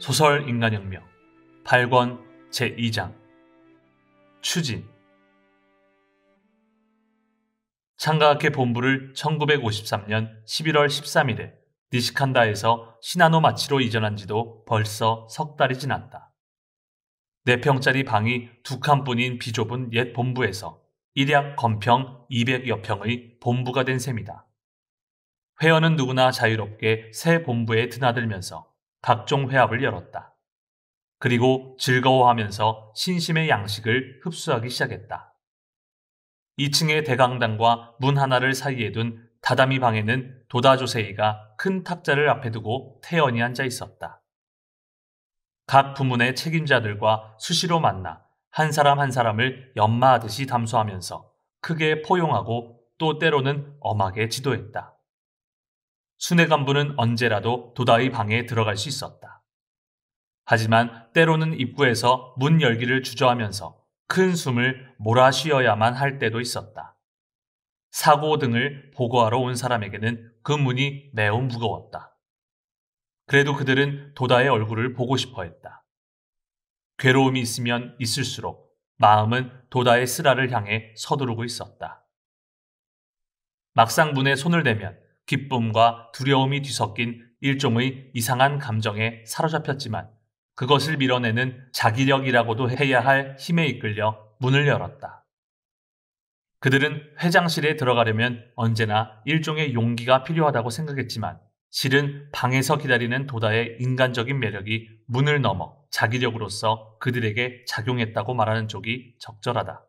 소설 인간혁명 8권 제2장 추진. 창가학회 본부를 1953년 11월 13일에 니시칸다에서 시나노마치로 이전한 지도 벌써 석 달이 지났다. 4평짜리 방이 2칸뿐인 비좁은 옛 본부에서 일약 건평 200여 평의 본부가 된 셈이다. 회원은 누구나 자유롭게 새 본부에 드나들면서 각종 회합을 열었다. 그리고 즐거워하면서 신심의 양식을 흡수하기 시작했다. 2층의 대강당과 문 하나를 사이에 둔 다다미 방에는 도다 조세이가 큰 탁자를 앞에 두고 태연히 앉아 있었다. 각 부문의 책임자들과 수시로 만나 한 사람 한 사람을 연마하듯이 담소하면서 크게 포용하고 또 때로는 엄하게 지도했다. 순회 간부는 언제라도 도다의 방에 들어갈 수 있었다. 하지만 때로는 입구에서 문 열기를 주저하면서 큰 숨을 몰아쉬어야만 할 때도 있었다. 사고 등을 보고하러 온 사람에게는 그 문이 매우 무거웠다. 그래도 그들은 도다의 얼굴을 보고 싶어 했다. 괴로움이 있으면 있을수록 마음은 도다의 쓰라를 향해 서두르고 있었다. 막상 문에 손을 대면 기쁨과 두려움이 뒤섞인 일종의 이상한 감정에 사로잡혔지만 그것을 밀어내는 자기력이라고도 해야 할 힘에 이끌려 문을 열었다. 그들은 회장실에 들어가려면 언제나 일종의 용기가 필요하다고 생각했지만 실은 방에서 기다리는 도다의 인간적인 매력이 문을 넘어 자기력으로서 그들에게 작용했다고 말하는 쪽이 적절하다.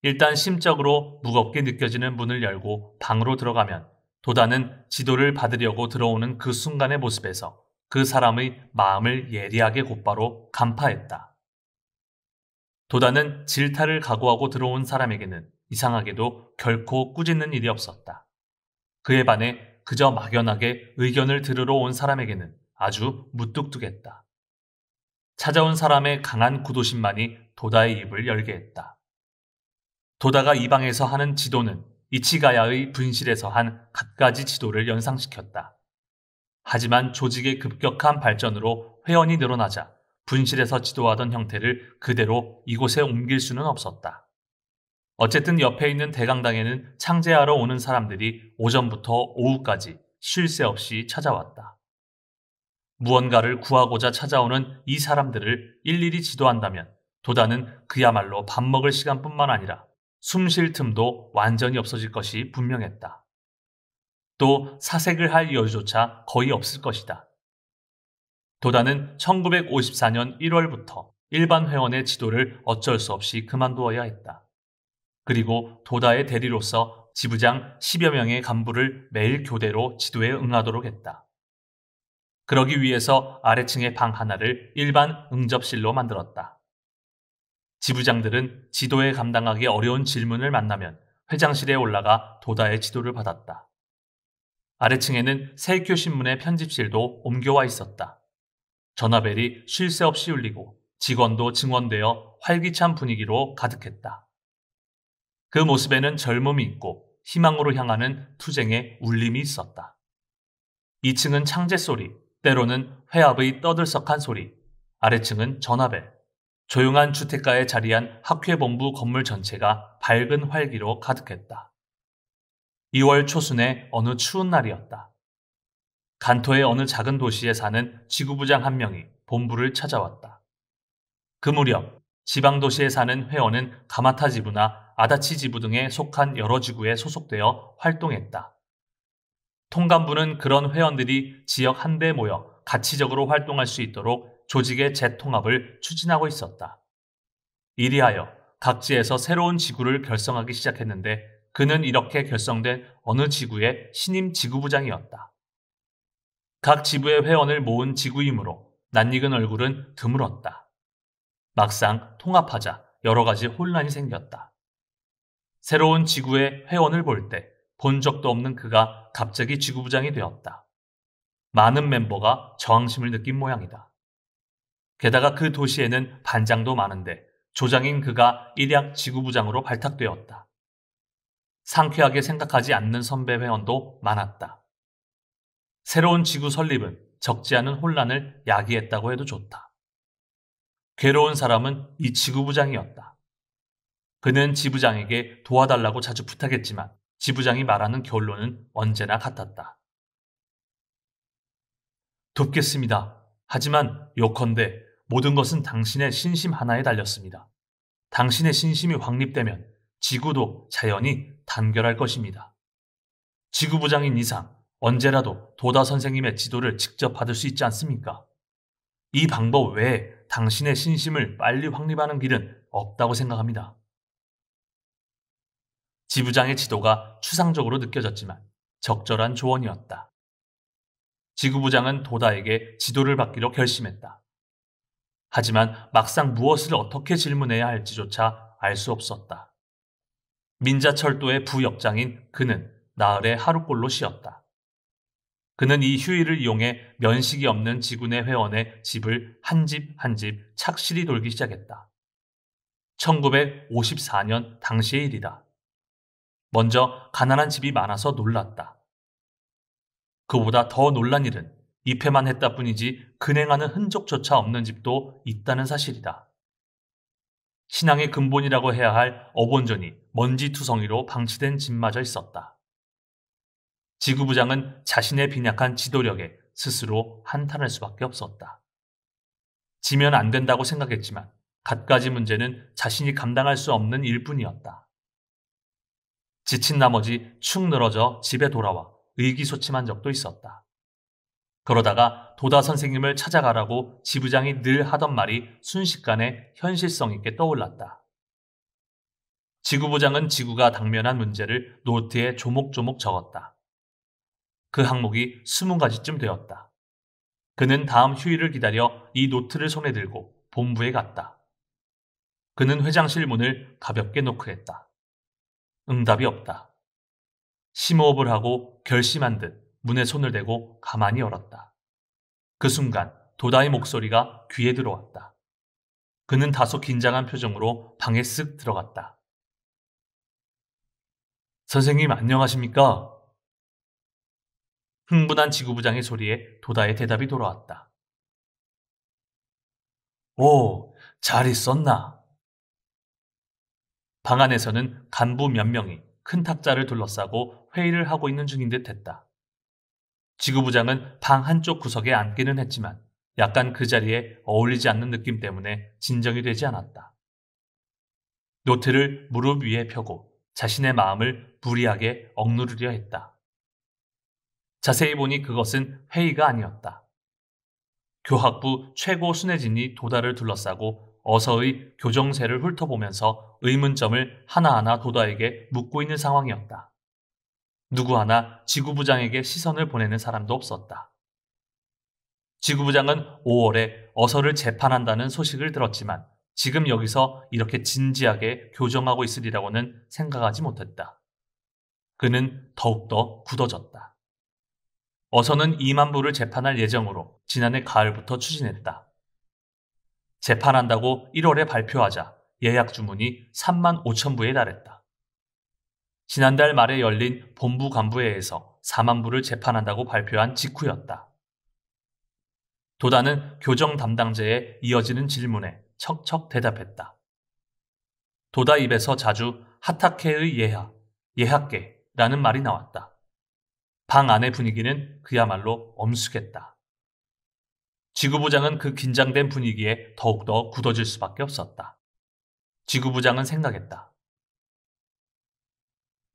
일단 심적으로 무겁게 느껴지는 문을 열고 방으로 들어가면 도다는 지도를 받으려고 들어오는 그 순간의 모습에서 그 사람의 마음을 예리하게 곧바로 간파했다. 도다는 질타를 각오하고 들어온 사람에게는 이상하게도 결코 꾸짖는 일이 없었다. 그에 반해 그저 막연하게 의견을 들으러 온 사람에게는 아주 무뚝뚝했다. 찾아온 사람의 강한 구도심만이 도다의 입을 열게 했다. 도다가 이 방에서 하는 지도는 이치가야의 분실에서 한 갖가지 지도를 연상시켰다. 하지만 조직의 급격한 발전으로 회원이 늘어나자 분실에서 지도하던 형태를 그대로 이곳에 옮길 수는 없었다. 어쨌든 옆에 있는 대강당에는 창제하러 오는 사람들이 오전부터 오후까지 쉴 새 없이 찾아왔다. 무언가를 구하고자 찾아오는 이 사람들을 일일이 지도한다면 도다는 그야말로 밥 먹을 시간뿐만 아니라 숨 쉴 틈도 완전히 없어질 것이 분명했다. 또 사색을 할 여유조차 거의 없을 것이다. 도다는 1954년 1월부터 일반 회원의 지도를 어쩔 수 없이 그만두어야 했다. 그리고 도다의 대리로서 지부장 10여 명의 간부를 매일 교대로 지도에 응하도록 했다. 그러기 위해서 아래층의 방 하나를 일반 응접실로 만들었다. 지부장들은 지도에 감당하기 어려운 질문을 만나면 회장실에 올라가 도다의 지도를 받았다. 아래층에는 세이쿄 신문의 편집실도 옮겨와 있었다. 전화벨이 쉴 새 없이 울리고 직원도 증원되어 활기찬 분위기로 가득했다. 그 모습에는 젊음이 있고 희망으로 향하는 투쟁의 울림이 있었다. 2층은 창제 소리, 때로는 회합의 떠들썩한 소리, 아래층은 전화벨, 조용한 주택가에 자리한 학회본부 건물 전체가 밝은 활기로 가득했다. 2월 초순의 어느 추운 날이었다. 간토의 어느 작은 도시에 사는 지구부장 한 명이 본부를 찾아왔다. 그 무렵 지방도시에 사는 회원은 가마타 지부나 아다치 지부 등에 속한 여러 지구에 소속되어 활동했다. 통감부는 그런 회원들이 지역 한데 모여 가치적으로 활동할 수 있도록 조직의 재통합을 추진하고 있었다. 이리하여 각지에서 새로운 지구를 결성하기 시작했는데 그는 이렇게 결성된 어느 지구의 신임 지구부장이었다. 각 지부의 회원을 모은 지구이므로 낯익은 얼굴은 드물었다. 막상 통합하자 여러 가지 혼란이 생겼다. 새로운 지구의 회원을 볼 때 본 적도 없는 그가 갑자기 지구부장이 되었다. 많은 멤버가 저항심을 느낀 모양이다. 게다가 그 도시에는 반장도 많은데 조장인 그가 일약 지구부장으로 발탁되었다. 상쾌하게 생각하지 않는 선배 회원도 많았다. 새로운 지구 설립은 적지 않은 혼란을 야기했다고 해도 좋다. 괴로운 사람은 이 지구부장이었다. 그는 지부장에게 도와달라고 자주 부탁했지만 지부장이 말하는 결론은 언제나 같았다. 돕겠습니다. 하지만 요컨대 모든 것은 당신의 신심 하나에 달렸습니다. 당신의 신심이 확립되면 지구도 자연히 단결할 것입니다. 지구부장인 이상 언제라도 도다 선생님의 지도를 직접 받을 수 있지 않습니까? 이 방법 외에 당신의 신심을 빨리 확립하는 길은 없다고 생각합니다. 지부장의 지도가 추상적으로 느껴졌지만 적절한 조언이었다. 지구부장은 도다에게 지도를 받기로 결심했다. 하지만 막상 무엇을 어떻게 질문해야 할지조차 알 수 없었다. 민자철도의 부역장인 그는 나흘의 하루꼴로 쉬었다. 그는 이 휴일을 이용해 면식이 없는 지구 내 회원의 집을 한 집 한 집 착실히 돌기 시작했다. 1954년 당시의 일이다. 먼저 가난한 집이 많아서 놀랐다. 그보다 더 놀란 일은 입회만 했다 뿐이지 근행하는 흔적조차 없는 집도 있다는 사실이다. 신앙의 근본이라고 해야 할 어본전이 먼지투성이로 방치된 집마저 있었다. 지구부장은 자신의 빈약한 지도력에 스스로 한탄할 수밖에 없었다. 지면 안 된다고 생각했지만 갖가지 문제는 자신이 감당할 수 없는 일뿐이었다. 지친 나머지 축 늘어져 집에 돌아와 의기소침한 적도 있었다. 그러다가 도다 선생님을 찾아가라고 지부장이 늘 하던 말이 순식간에 현실성 있게 떠올랐다. 지구부장은 지구가 당면한 문제를 노트에 조목조목 적었다. 그 항목이 20가지쯤 되었다. 그는 다음 휴일을 기다려 이 노트를 손에 들고 본부에 갔다. 그는 회장실 문을 가볍게 노크했다. 응답이 없다. 심호흡을 하고 결심한 듯 문에 손을 대고 가만히 열었다. 그 순간 도다의 목소리가 귀에 들어왔다. 그는 다소 긴장한 표정으로 방에 쓱 들어갔다. 선생님 안녕하십니까? 흥분한 지구부장의 소리에 도다의 대답이 돌아왔다. 오, 잘 있었나? 방 안에서는 간부 몇 명이 큰 탁자를 둘러싸고 회의를 하고 있는 중인 듯 했다. 지구부장은 방 한쪽 구석에 앉기는 했지만 약간 그 자리에 어울리지 않는 느낌 때문에 진정이 되지 않았다. 노트를 무릎 위에 펴고 자신의 마음을 무리하게 억누르려 했다. 자세히 보니 그것은 회의가 아니었다. 교학부 최고 순회진이 도다를 둘러싸고 어서의 교정세를 훑어보면서 의문점을 하나하나 도다에게 묻고 있는 상황이었다. 누구 하나 지구부장에게 시선을 보내는 사람도 없었다. 지구부장은 5월에 어서를 재판한다는 소식을 들었지만 지금 여기서 이렇게 진지하게 교정하고 있으리라고는 생각하지 못했다. 그는 더욱더 굳어졌다. 어서는 2만 부를 재판할 예정으로 지난해 가을부터 추진했다. 재판한다고 1월에 발표하자 예약 주문이 3만 5천 부에 달했다. 지난달 말에 열린 본부 간부회에서 4만 부를 재판한다고 발표한 직후였다. 도다는 교정 담당자의 이어지는 질문에 척척 대답했다. 도다 입에서 자주 하타케의 예학계라는 말이 나왔다. 방 안의 분위기는 그야말로 엄숙했다. 지구부장은 그 긴장된 분위기에 더욱더 굳어질 수밖에 없었다. 지구부장은 생각했다.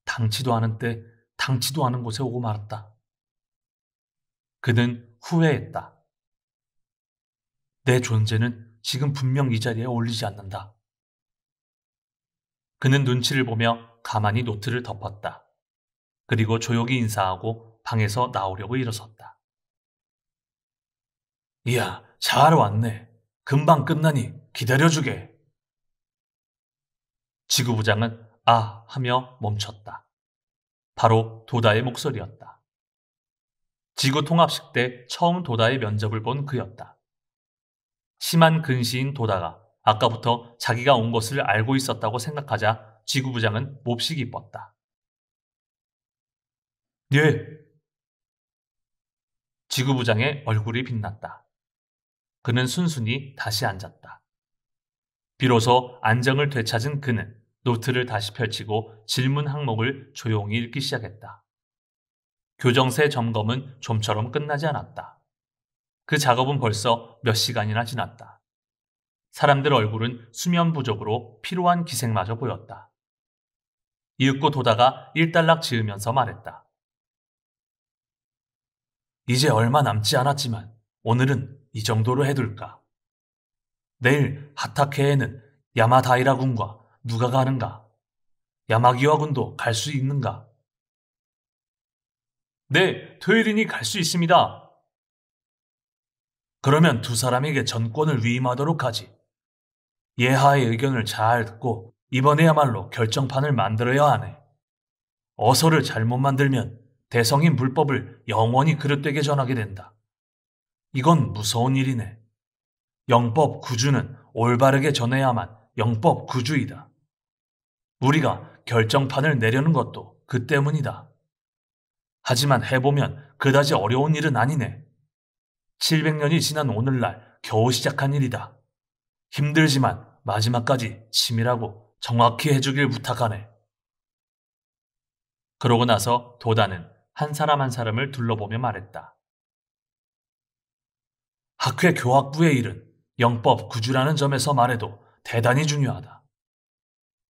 당치도 않은 때 당치도 않은 곳에 오고 말았다. 그는 후회했다. 내 존재는 지금 분명 이 자리에 어울리지 않는다. 그는 눈치를 보며 가만히 노트를 덮었다. 그리고 조용히 인사하고 방에서 나오려고 일어섰다. 이야, 잘 왔네. 금방 끝나니 기다려주게. 지구부장은 아 하며 멈췄다. 바로 도다의 목소리였다. 지구 통합식 때 처음 도다의 면접을 본 그였다. 심한 근시인 도다가 아까부터 자기가 온 것을 알고 있었다고 생각하자 지구부장은 몹시 기뻤다. 예. 지구부장의 얼굴이 빛났다. 그는 순순히 다시 앉았다. 비로소 안정을 되찾은 그는 노트를 다시 펼치고 질문 항목을 조용히 읽기 시작했다. 교정세 점검은 좀처럼 끝나지 않았다. 그 작업은 벌써 몇 시간이나 지났다. 사람들 얼굴은 수면 부족으로 피로한 기색마저 보였다. 이윽고 도다가 일단락 지으면서 말했다. 이제 얼마 남지 않았지만 오늘은 이 정도로 해둘까. 내일 하타케에는 야마다이라 군과 누가 가는가? 야마기와 군도 갈 수 있는가? 네, 토요일이니 갈 수 있습니다. 그러면 두 사람에게 전권을 위임하도록 하지. 예하의 의견을 잘 듣고 이번에야말로 결정판을 만들어야 하네. 어서를 잘못 만들면 대성인 불법을 영원히 그릇되게 전하게 된다. 이건 무서운 일이네. 영법 구주는 올바르게 전해야만 영법 구주이다. 우리가 결정판을 내려는 것도 그 때문이다. 하지만 해보면 그다지 어려운 일은 아니네. 700년이 지난 오늘날 겨우 시작한 일이다. 힘들지만 마지막까지 치밀하고 정확히 해주길 부탁하네. 그러고 나서 도다는 한 사람 한 사람을 둘러보며 말했다. 학회 교학부의 일은 영법 구주라는 점에서 말해도 대단히 중요하다.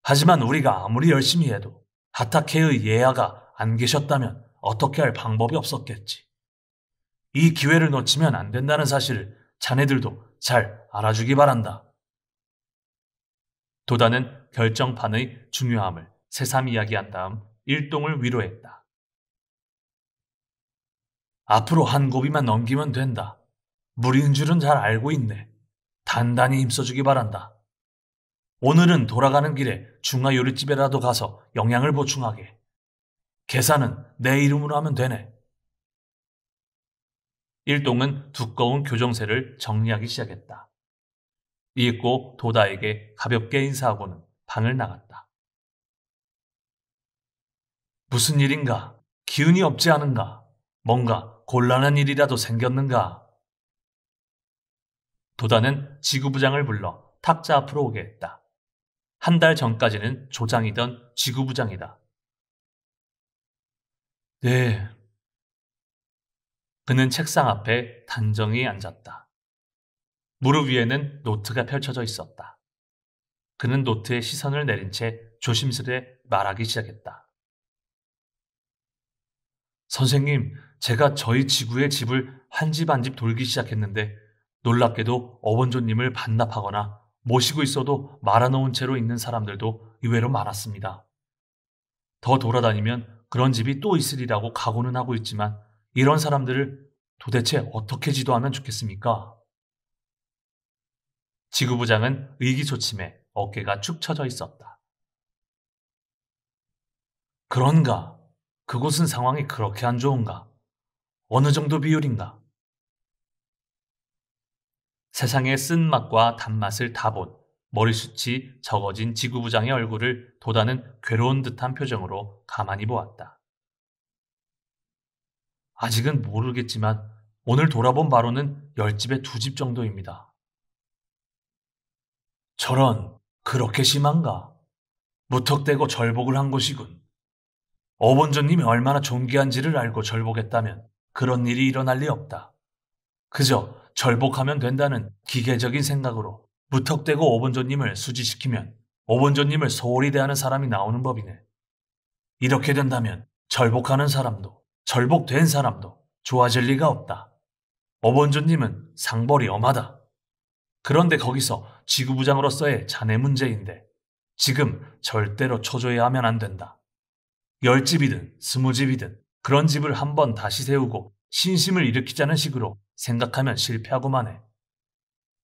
하지만 우리가 아무리 열심히 해도 하타케의 예하가 안 계셨다면 어떻게 할 방법이 없었겠지. 이 기회를 놓치면 안 된다는 사실을 자네들도 잘 알아주기 바란다. 도다는 결정판의 중요함을 새삼 이야기한 다음 일동을 위로했다. 앞으로 한 고비만 넘기면 된다. 무리인 줄은 잘 알고 있네. 단단히 힘써주기 바란다. 오늘은 돌아가는 길에 중화요리집에라도 가서 영양을 보충하게. 계산은 내 이름으로 하면 되네. 일동은 두꺼운 교정세를 정리하기 시작했다. 이윽고 도다에게 가볍게 인사하고는 방을 나갔다. 무슨 일인가? 기운이 없지 않은가? 뭔가 곤란한 일이라도 생겼는가? 도다는 지구부장을 불러 탁자 앞으로 오게 했다. 한 달 전까지는 조장이던 지구부장이다. 네. 그는 책상 앞에 단정히 앉았다. 무릎 위에는 노트가 펼쳐져 있었다. 그는 노트에 시선을 내린 채 조심스레 말하기 시작했다. 선생님, 제가 저희 지구의 집을 한 집 한 집 돌기 시작했는데 놀랍게도 어원조님을 반납하거나 모시고 있어도 말아놓은 채로 있는 사람들도 의외로 많았습니다. 더 돌아다니면 그런 집이 또 있으리라고 각오는 하고 있지만 이런 사람들을 도대체 어떻게 지도하면 좋겠습니까? 지구부장은 의기소침해 어깨가 축 처져 있었다. 그런가? 그곳은 상황이 그렇게 안 좋은가? 어느 정도 비율인가? 세상의 쓴맛과 단맛을 다 본 머리숱이 적어진 지구부장의 얼굴을 도다는 괴로운 듯한 표정으로 가만히 보았다. 아직은 모르겠지만 오늘 돌아본 바로는 10집에 2집 정도입니다. 저런, 그렇게 심한가? 무턱대고 절복을 한 것이군. 어본조님이 얼마나 존귀한지를 알고 절복했다면 그런 일이 일어날 리 없다. 그저 절복하면 된다는 기계적인 생각으로 무턱대고 어본조님을 수지시키면 어본조님을 소홀히 대하는 사람이 나오는 법이네. 이렇게 된다면 절복하는 사람도 절복된 사람도 좋아질 리가 없다. 어본조님은 상벌이 엄하다. 그런데 거기서 지구부장으로서의 자네 문제인데 지금 절대로 초조해 하면 안 된다. 10집이든 20집이든 그런 집을 한번 다시 세우고 신심을 일으키자는 식으로 생각하면 실패하고만 해.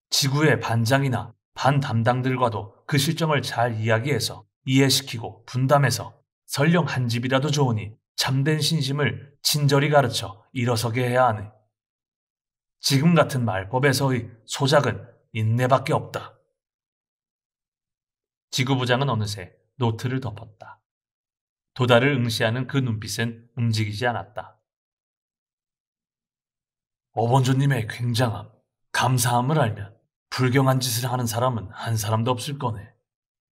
지구의 반장이나 반 담당들과도 그 실정을 잘 이야기해서 이해시키고 분담해서 설령 한 집이라도 좋으니 참된 신심을 친절히 가르쳐 일어서게 해야 하네. 지금 같은 말법에서의 소작은 인내밖에 없다. 지구부장은 어느새 노트를 덮었다. 도다를 응시하는 그 눈빛은 움직이지 않았다. 어본조님의 굉장함, 감사함을 알면 불경한 짓을 하는 사람은 한 사람도 없을 거네.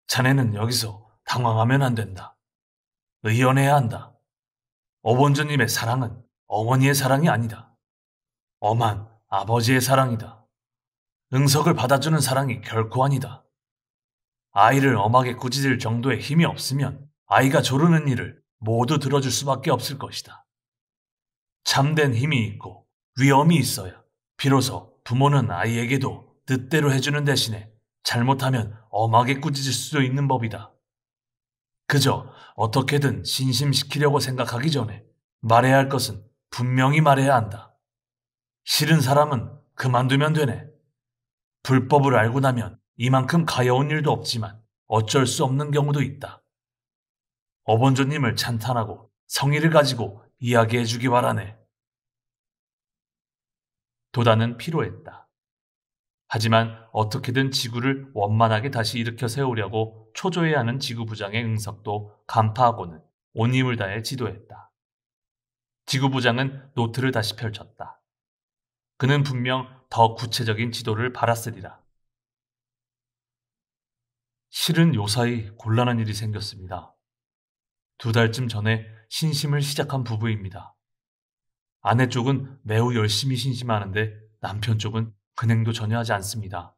자네는 여기서 당황하면 안 된다. 의연해야 한다. 어본조님의 사랑은 어머니의 사랑이 아니다. 엄한 아버지의 사랑이다. 응석을 받아주는 사랑이 결코 아니다. 아이를 엄하게 꾸짖을 정도의 힘이 없으면 아이가 조르는 일을 모두 들어줄 수밖에 없을 것이다. 참된 힘이 있고 위엄이 있어야 비로소 부모는 아이에게도 뜻대로 해주는 대신에 잘못하면 엄하게 꾸짖을 수도 있는 법이다. 그저 어떻게든 신심시키려고 생각하기 전에 말해야 할 것은 분명히 말해야 한다. 싫은 사람은 그만두면 되네. 불법을 알고 나면 이만큼 가여운 일도 없지만 어쩔 수 없는 경우도 있다. 어본조님을 찬탄하고 성의를 가지고 이야기해 주기 바라네. 도다는 피로했다. 하지만 어떻게든 지구를 원만하게 다시 일으켜 세우려고 초조해야 하는 지구부장의 응석도 간파하고는 온 힘을 다해 지도했다. 지구부장은 노트를 다시 펼쳤다. 그는 분명 더 구체적인 지도를 바랐으리라. 실은 요사이 곤란한 일이 생겼습니다. 2달쯤 전에 신심을 시작한 부부입니다. 아내 쪽은 매우 열심히 신심하는데 남편 쪽은 근행도 전혀 하지 않습니다.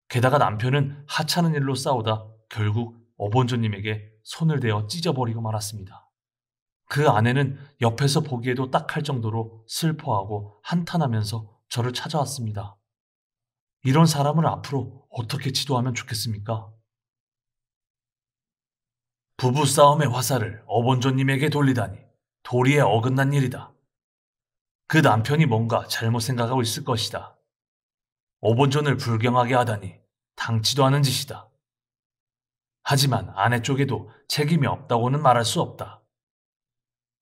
게다가 남편은 하찮은 일로 싸우다 결국 어본조님에게 손을 대어 찢어버리고 말았습니다. 그 아내는 옆에서 보기에도 딱할 정도로 슬퍼하고 한탄하면서 저를 찾아왔습니다. 이런 사람을 앞으로 어떻게 지도하면 좋겠습니까? 부부싸움의 화살을 어본조님에게 돌리다니 도리에 어긋난 일이다. 그 남편이 뭔가 잘못 생각하고 있을 것이다. 어본존을 불경하게 하다니 당치도 않은 짓이다. 하지만 아내 쪽에도 책임이 없다고는 말할 수 없다.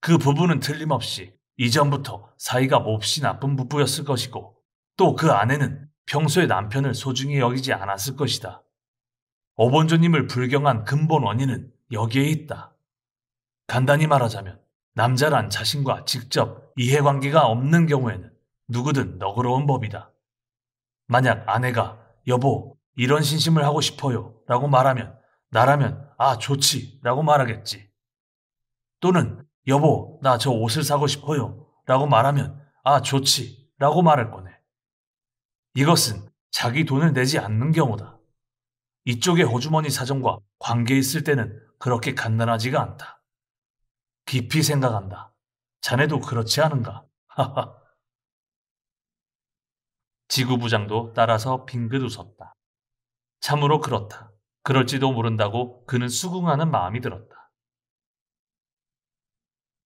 그 부부는 틀림없이 이전부터 사이가 몹시 나쁜 부부였을 것이고 또 그 아내는 평소에 남편을 소중히 여기지 않았을 것이다. 어본조님을 불경한 근본 원인은 여기에 있다. 간단히 말하자면 남자란 자신과 직접 이해관계가 없는 경우에는 누구든 너그러운 법이다. 만약 아내가 여보 이런 신심을 하고 싶어요 라고 말하면 나라면 아 좋지 라고 말하겠지. 또는 여보 나 저 옷을 사고 싶어요 라고 말하면 아 좋지 라고 말할 거네. 이것은 자기 돈을 내지 않는 경우다. 이쪽의 호주머니 사정과 관계 있을 때는 그렇게 간단하지가 않다. 깊이 생각한다. 자네도 그렇지 않은가? 하하. 지구부장도 따라서 빙긋 웃었다. 참으로 그렇다. 그럴지도 모른다고 그는 수긍하는 마음이 들었다.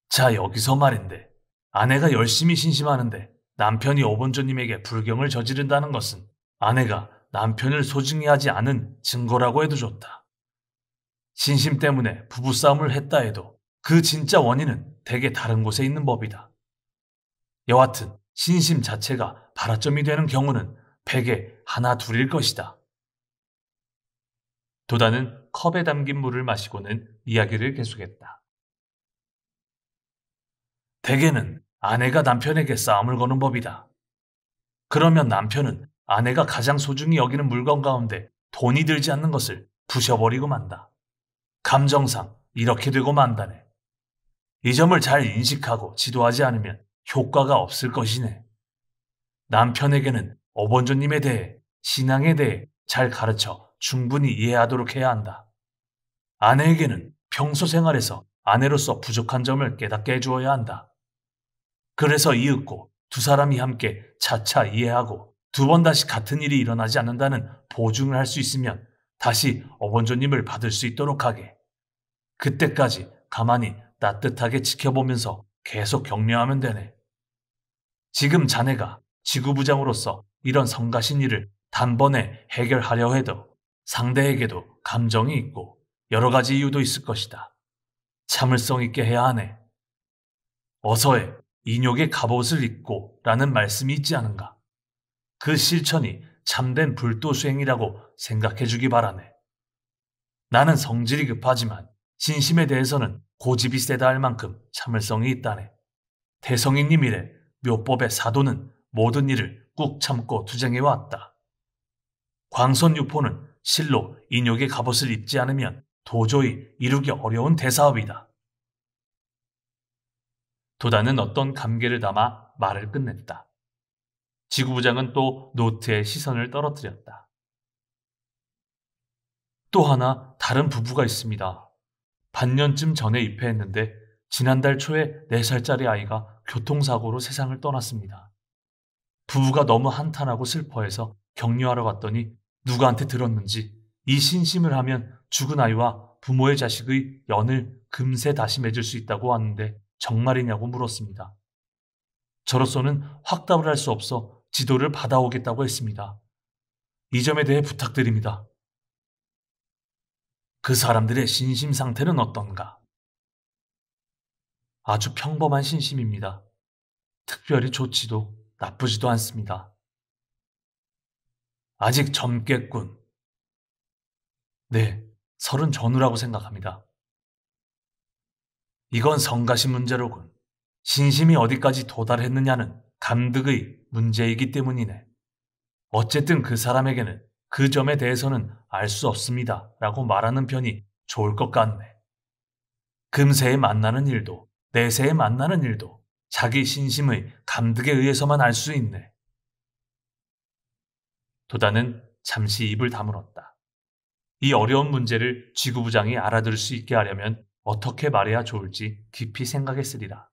자, 여기서 말인데 아내가 열심히 신심하는데 남편이 어본조님에게 불경을 저지른다는 것은 아내가 남편을 소중히 하지 않은 증거라고 해도 좋다. 신심 때문에 부부싸움을 했다 해도 그 진짜 원인은 대개 다른 곳에 있는 법이다. 여하튼 신심 자체가 발화점이 되는 경우는 100에 하나 둘일 것이다. 도다는 컵에 담긴 물을 마시고는 이야기를 계속했다. 대개는 아내가 남편에게 싸움을 거는 법이다. 그러면 남편은 아내가 가장 소중히 여기는 물건 가운데 돈이 들지 않는 것을 부셔버리고 만다. 감정상 이렇게 되고 만다네. 이 점을 잘 인식하고 지도하지 않으면 효과가 없을 것이네. 남편에게는 어본조님에 대해, 신앙에 대해 잘 가르쳐 충분히 이해하도록 해야 한다. 아내에게는 평소 생활에서 아내로서 부족한 점을 깨닫게 해주어야 한다. 그래서 이윽고 두 사람이 함께 차차 이해하고 2번 다시 같은 일이 일어나지 않는다는 보증을 할 수 있으면 다시 어본조님을 받을 수 있도록 하게. 그때까지 가만히 따뜻하게 지켜보면서 계속 격려하면 되네. 지금 자네가 지구부장으로서 이런 성가신 일을 단번에 해결하려 해도 상대에게도 감정이 있고 여러 가지 이유도 있을 것이다. 참을성 있게 해야 하네. 어서에 인욕의 갑옷을 입고 라는 말씀이 있지 않은가. 그 실천이 참된 불도수행이라고 생각해 주기 바라네. 나는 성질이 급하지만 진심에 대해서는 고집이 세다 할 만큼 참을성이 있다네. 태성이님 이래 묘법의 사도는 모든 일을 꾹 참고 투쟁해왔다. 광선유포는 실로 인욕의 갑옷을 입지 않으면 도저히 이루기 어려운 대사업이다. 도다는 어떤 감개를 담아 말을 끝냈다. 지구부장은 또 노트에 시선을 떨어뜨렸다. 또 하나 다른 부부가 있습니다. 반년쯤 전에 입회했는데 지난달 초에 4살짜리 아이가 교통사고로 세상을 떠났습니다. 부부가 너무 한탄하고 슬퍼해서 격려하러 갔더니 누구한테 들었는지 이 신심을 하면 죽은 아이와 부모의 자식의 연을 금세 다시 맺을 수 있다고 하는데 정말이냐고 물었습니다. 저로서는 확답을 할 수 없어 지도를 받아오겠다고 했습니다. 이 점에 대해 부탁드립니다. 그 사람들의 신심 상태는 어떤가? 아주 평범한 신심입니다. 특별히 좋지도 나쁘지도 않습니다. 아직 젊겠군. 네, 30 전후라고 생각합니다. 이건 성가신 문제로군. 신심이 어디까지 도달했느냐는 감득의 문제이기 때문이네. 어쨌든 그 사람에게는 그 점에 대해서는 알 수 없습니다. 라고 말하는 편이 좋을 것 같네. 금세에 만나는 일도 내세에 만나는 일도 자기 신심의 감득에 의해서만 알 수 있네. 도다는 잠시 입을 다물었다. 이 어려운 문제를 지구부장이 알아들을 수 있게 하려면 어떻게 말해야 좋을지 깊이 생각했으리라.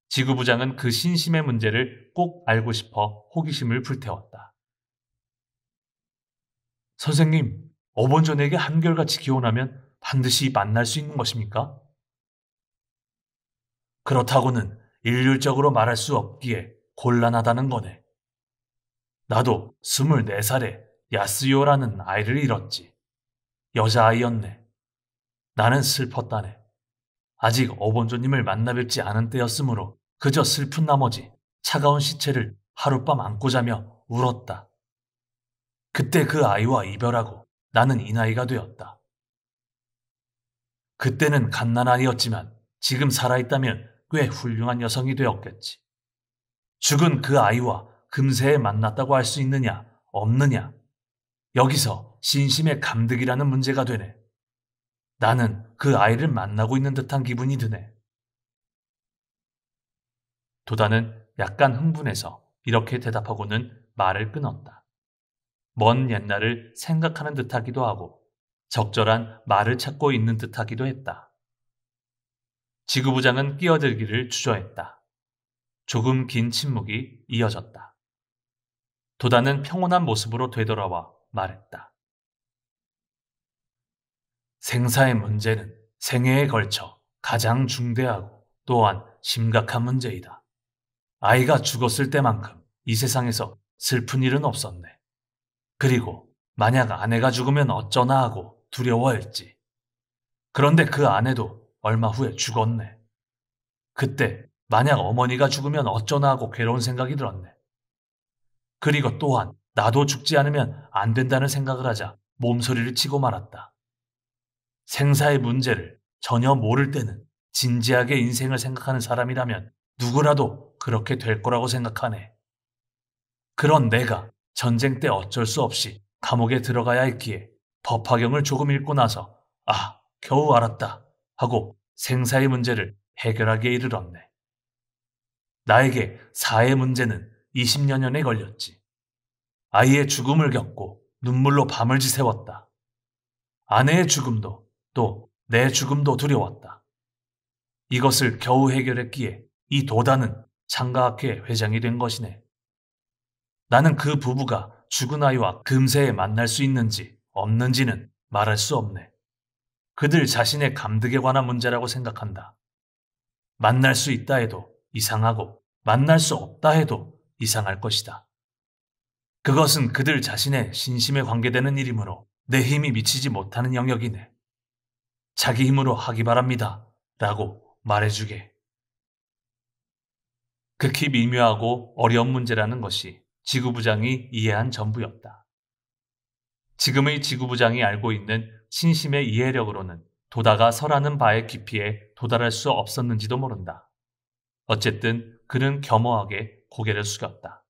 지구부장은 그 신심의 문제를 꼭 알고 싶어 호기심을 불태웠다. 선생님, 어본전에게 한결같이 기원하면 반드시 만날 수 있는 것입니까? 그렇다고는 일률적으로 말할 수 없기에 곤란하다는 거네. 나도 24살에 야스요라는 아이를 잃었지. 여자아이였네. 나는 슬펐다네. 아직 어본조님을 만나 뵙지 않은 때였으므로 그저 슬픈 나머지 차가운 시체를 하룻밤 안고 자며 울었다. 그때 그 아이와 이별하고 나는 이 나이가 되었다. 그때는 갓난아이였지만 지금 살아있다면 꽤 훌륭한 여성이 되었겠지. 죽은 그 아이와 금세에 만났다고 할 수 있느냐 없느냐, 여기서 신심의 감득이라는 문제가 되네. 나는 그 아이를 만나고 있는 듯한 기분이 드네. 도다는 약간 흥분해서 이렇게 대답하고는 말을 끊었다. 먼 옛날을 생각하는 듯하기도 하고 적절한 말을 찾고 있는 듯하기도 했다. 지구부장은 끼어들기를 주저했다. 조금 긴 침묵이 이어졌다. 도다는 평온한 모습으로 되돌아와 말했다. 생사의 문제는 생애에 걸쳐 가장 중대하고 또한 심각한 문제이다. 아이가 죽었을 때만큼 이 세상에서 슬픈 일은 없었네. 그리고 만약 아내가 죽으면 어쩌나 하고 두려워했지. 그런데 그 아내도 얼마 후에 죽었네. 그때 만약 어머니가 죽으면 어쩌나 하고 괴로운 생각이 들었네. 그리고 또한 나도 죽지 않으면 안 된다는 생각을 하자 몸서리를 치고 말았다. 생사의 문제를 전혀 모를 때는 진지하게 인생을 생각하는 사람이라면 누구라도 그렇게 될 거라고 생각하네. 그런 내가 전쟁 때 어쩔 수 없이 감옥에 들어가야 했기에 법화경을 조금 읽고 나서 겨우 알았다 하고 생사의 문제를 해결하기에 이르렀네. 나에게 사의 문제는 20여년에 걸렸지. 아이의 죽음을 겪고 눈물로 밤을 지새웠다. 아내의 죽음도 또 내 죽음도 두려웠다. 이것을 겨우 해결했기에 이 도다는 창가학회 회장이 된 것이네. 나는 그 부부가 죽은 아이와 금세에 만날 수 있는지 없는지는 말할 수 없네. 그들 자신의 감득에 관한 문제라고 생각한다. 만날 수 있다 해도 이상하고 만날 수 없다 해도 이상할 것이다. 그것은 그들 자신의 신심에 관계되는 일이므로 내 힘이 미치지 못하는 영역이네. 자기 힘으로 하기 바랍니다. 라고 말해주게. 극히 미묘하고 어려운 문제라는 것이 지구부장이 이해한 전부였다. 지금의 지구부장이 알고 있는 신심의 이해력으로는 도다가 설하는 바의 깊이에 도달할 수 없었는지도 모른다. 어쨌든 그는 겸허하게 고개를 숙였다.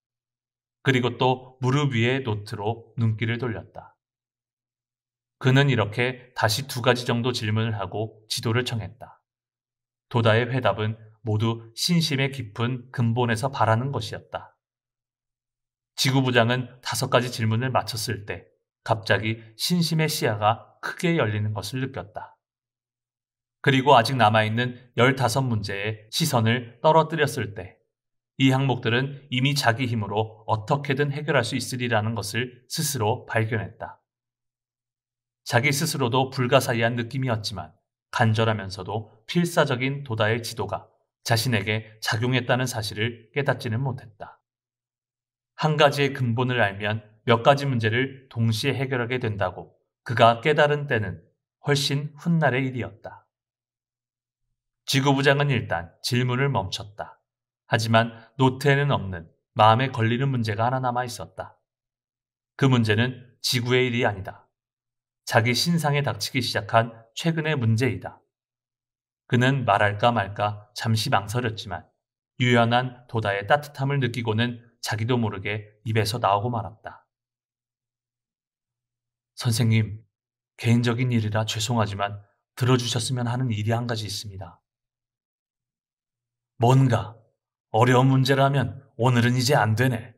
그리고 또 무릎 위에 노트로 눈길을 돌렸다. 그는 이렇게 다시 2가지 정도 질문을 하고 지도를 청했다. 도다의 회답은 모두 신심의 깊은 근본에서 바라는 것이었다. 지구부장은 5가지 질문을 마쳤을 때 갑자기 신심의 시야가 크게 열리는 것을 느꼈다. 그리고 아직 남아있는 15문제에 시선을 떨어뜨렸을 때 이 항목들은 이미 자기 힘으로 어떻게든 해결할 수 있으리라는 것을 스스로 발견했다. 자기 스스로도 불가사의한 느낌이었지만 간절하면서도 필사적인 도다의 지도가 자신에게 작용했다는 사실을 깨닫지는 못했다. 한 가지의 근본을 알면 몇 가지 문제를 동시에 해결하게 된다고 그가 깨달은 때는 훨씬 훗날의 일이었다. 지구부장은 일단 질문을 멈췄다. 하지만 노트에는 없는 마음에 걸리는 문제가 하나 남아 있었다. 그 문제는 지구의 일이 아니다. 자기 신상에 닥치기 시작한 최근의 문제이다. 그는 말할까 말까 잠시 망설였지만 유연한 도다의 따뜻함을 느끼고는 자기도 모르게 입에서 나오고 말았다. 선생님, 개인적인 일이라 죄송하지만 들어주셨으면 하는 일이 한 가지 있습니다. 뭔가 어려운 문제라면 오늘은 이제 안 되네.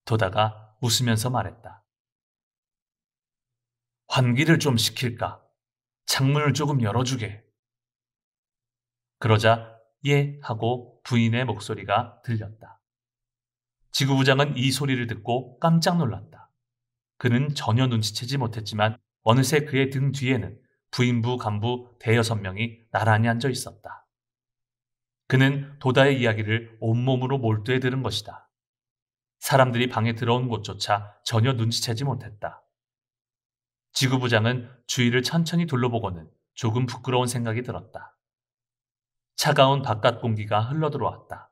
도다가 웃으면서 말했다. 환기를 좀 시킬까? 창문을 조금 열어주게. 그러자 예 하고 부인의 목소리가 들렸다. 지구부장은 이 소리를 듣고 깜짝 놀랐다. 그는 전혀 눈치채지 못했지만 어느새 그의 등 뒤에는 부인부 간부 5-6명이 나란히 앉아 있었다. 그는 도다의 이야기를 온몸으로 몰두해 들은 것이다. 사람들이 방에 들어온 곳조차 전혀 눈치채지 못했다. 지구부장은 주위를 천천히 둘러보고는 조금 부끄러운 생각이 들었다. 차가운 바깥 공기가 흘러들어왔다.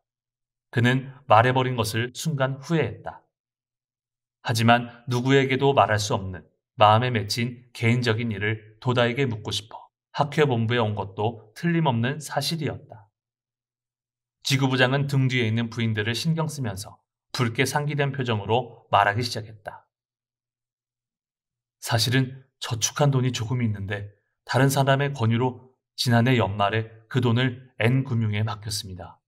그는 말해버린 것을 순간 후회했다. 하지만 누구에게도 말할 수 없는 마음에 맺힌 개인적인 일을 도다에게 묻고 싶어 학회 본부에 온 것도 틀림없는 사실이었다. 지구부장은 등 뒤에 있는 부인들을 신경 쓰면서 붉게 상기된 표정으로 말하기 시작했다. 사실은 저축한 돈이 조금 있는데 다른 사람의 권유로 지난해 연말에 그 돈을 N금융에 맡겼습니다.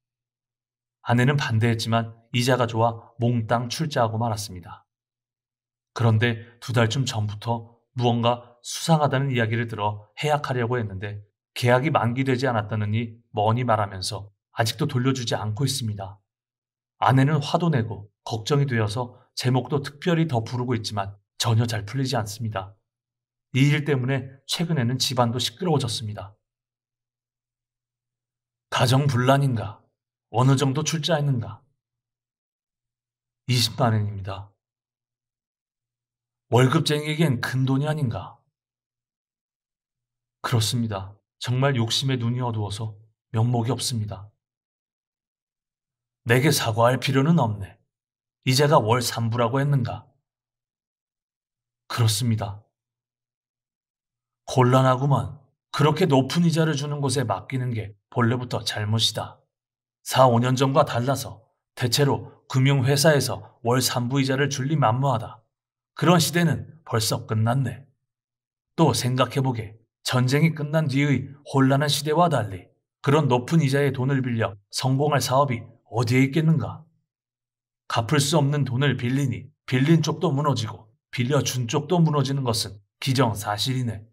아내는 반대했지만 이자가 좋아 몽땅 출자하고 말았습니다. 그런데 2달쯤 전부터 무언가 수상하다는 이야기를 들어 해약하려고 했는데 계약이 만기되지 않았다느니 뭐니 말하면서 아직도 돌려주지 않고 있습니다. 아내는 화도 내고 걱정이 되어서 제목도 특별히 더 부르고 있지만 전혀 잘 풀리지 않습니다. 이 일 때문에 최근에는 집안도 시끄러워졌습니다. 가정불란인가? 어느 정도 출자했는가? 20만 원입니다. 월급쟁이에겐 큰 돈이 아닌가? 그렇습니다. 정말 욕심에 눈이 어두워서 면목이 없습니다. 내게 사과할 필요는 없네. 이자가 월 3부라고 했는가? 그렇습니다. 곤란하구만. 그렇게 높은 이자를 주는 곳에 맡기는 게 본래부터 잘못이다. 4, 5년 전과 달라서 대체로 금융회사에서 월 3부 이자를 줄리 만무하다. 그런 시대는 벌써 끝났네. 또 생각해보게. 전쟁이 끝난 뒤의 혼란한 시대와 달리 그런 높은 이자의 돈을 빌려 성공할 사업이 어디에 있겠는가? 갚을 수 없는 돈을 빌리니 빌린 쪽도 무너지고 빌려준 쪽도 무너지는 것은 기정사실이네.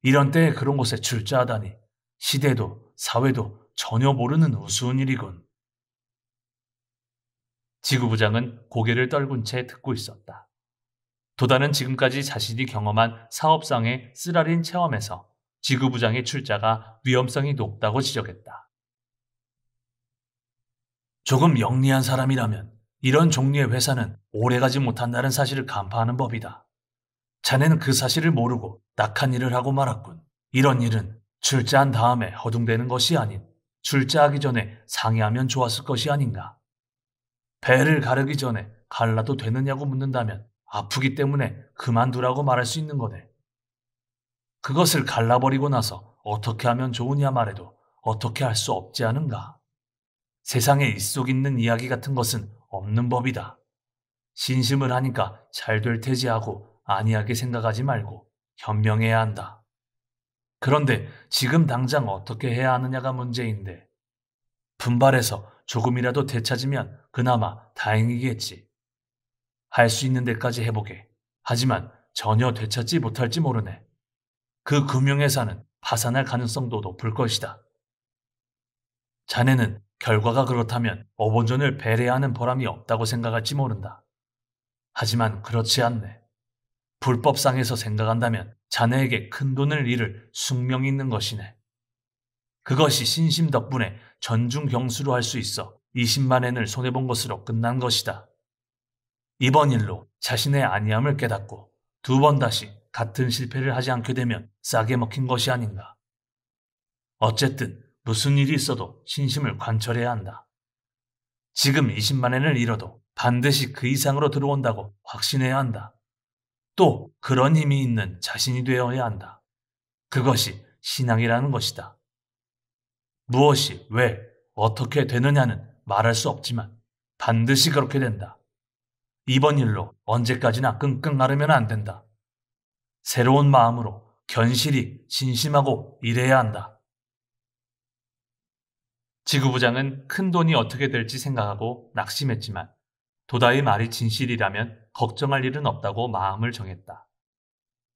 이런 때에 그런 곳에 출자하다니 시대도 사회도 전혀 모르는 우스운 일이군. 지구부장은 고개를 떨군 채 듣고 있었다. 도다는 지금까지 자신이 경험한 사업상의 쓰라린 체험에서 지구부장의 출자가 위험성이 높다고 지적했다. 조금 영리한 사람이라면 이런 종류의 회사는 오래가지 못한다는 사실을 간파하는 법이다. 자네는 그 사실을 모르고 낙한 일을 하고 말았군. 이런 일은 출자한 다음에 허둥대는 것이 아닌 출자하기 전에 상의하면 좋았을 것이 아닌가. 배를 가르기 전에 갈라도 되느냐고 묻는다면 아프기 때문에 그만두라고 말할 수 있는 거네. 그것을 갈라버리고 나서 어떻게 하면 좋으냐 말해도 어떻게 할 수 없지 않은가. 세상에 있속 있는 이야기 같은 것은 없는 법이다. 신심을 하니까 잘 될 테지 하고 안이하게 생각하지 말고 현명해야 한다. 그런데 지금 당장 어떻게 해야 하느냐가 문제인데 분발해서 조금이라도 되찾으면 그나마 다행이겠지. 할 수 있는 데까지 해보게. 하지만 전혀 되찾지 못할지 모르네. 그 금융회사는 파산할 가능성도 높을 것이다. 자네는 결과가 그렇다면 어본전을 배려하는 보람이 없다고 생각할지 모른다. 하지만 그렇지 않네. 불법상에서 생각한다면 자네에게 큰 돈을 잃을 숙명이 있는 것이네. 그것이 신심 덕분에 전중 경수로 할 수 있어 20만 엔을 손해본 것으로 끝난 것이다. 이번 일로 자신의 안이함을 깨닫고 두 번 다시 같은 실패를 하지 않게 되면 싸게 먹힌 것이 아닌가. 어쨌든 무슨 일이 있어도 신심을 관철해야 한다. 지금 20만 엔을 잃어도 반드시 그 이상으로 들어온다고 확신해야 한다. 또 그런 힘이 있는 자신이 되어야 한다. 그것이 신앙이라는 것이다. 무엇이 왜 어떻게 되느냐는 말할 수 없지만 반드시 그렇게 된다. 이번 일로 언제까지나 끙끙 앓으면 안 된다. 새로운 마음으로 견실히 신심하고 일해야 한다. 지구부장은 큰 돈이 어떻게 될지 생각하고 낙심했지만 도다의 말이 진실이라면 걱정할 일은 없다고 마음을 정했다.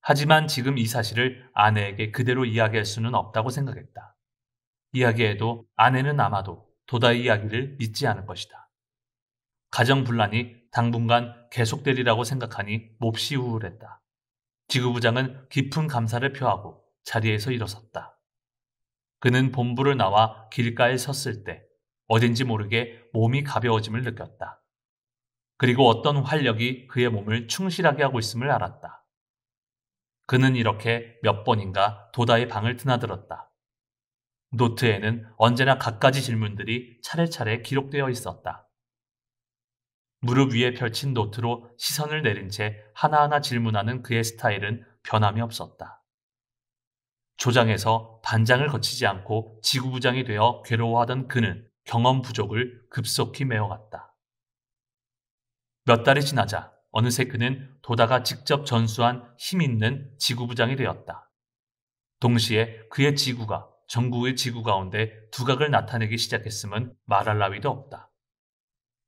하지만 지금 이 사실을 아내에게 그대로 이야기할 수는 없다고 생각했다. 이야기해도 아내는 아마도 도다의 이야기를 믿지 않을 것이다. 가정 분란이 당분간 계속되리라고 생각하니 몹시 우울했다. 지구부장은 깊은 감사를 표하고 자리에서 일어섰다. 그는 본부를 나와 길가에 섰을 때 어딘지 모르게 몸이 가벼워짐을 느꼈다. 그리고 어떤 활력이 그의 몸을 충실하게 하고 있음을 알았다. 그는 이렇게 몇 번인가 도다의 방을 드나들었다. 노트에는 언제나 갖가지 질문들이 차례차례 기록되어 있었다. 무릎 위에 펼친 노트로 시선을 내린 채 하나하나 질문하는 그의 스타일은 변함이 없었다. 조장에서 반장을 거치지 않고 지구부장이 되어 괴로워하던 그는 경험 부족을 급속히 메워갔다. 몇 달이 지나자 어느새 그는 도다가 직접 전수한 힘있는 지구부장이 되었다. 동시에 그의 지구가 전국의 지구 가운데 두각을 나타내기 시작했음은 말할 나위도 없다.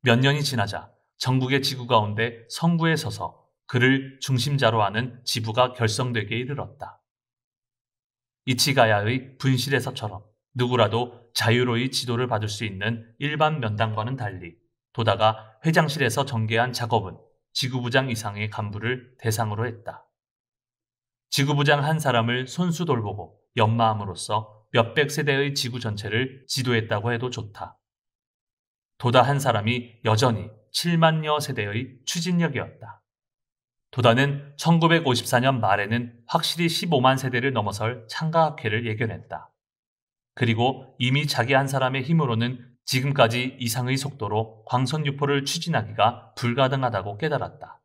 몇 년이 지나자 전국의 지구 가운데 성부에 서서 그를 중심자로 하는 지부가 결성되게 이르렀다. 이치가야의 분실에서처럼 누구라도 자유로이 지도를 받을 수 있는 일반 면담과는 달리 도다가 회장실에서 전개한 작업은 지구부장 이상의 간부를 대상으로 했다. 지구부장 한 사람을 손수 돌보고 연마함으로써 몇백 세대의 지구 전체를 지도했다고 해도 좋다. 도다 한 사람이 여전히 7만여 세대의 추진력이었다. 도다는 1954년 말에는 확실히 15만 세대를 넘어설 창가학회를 예견했다. 그리고 이미 자기 한 사람의 힘으로는 지금까지 이상의 속도로 광선 유포를 추진하기가 불가능하다고 깨달았다.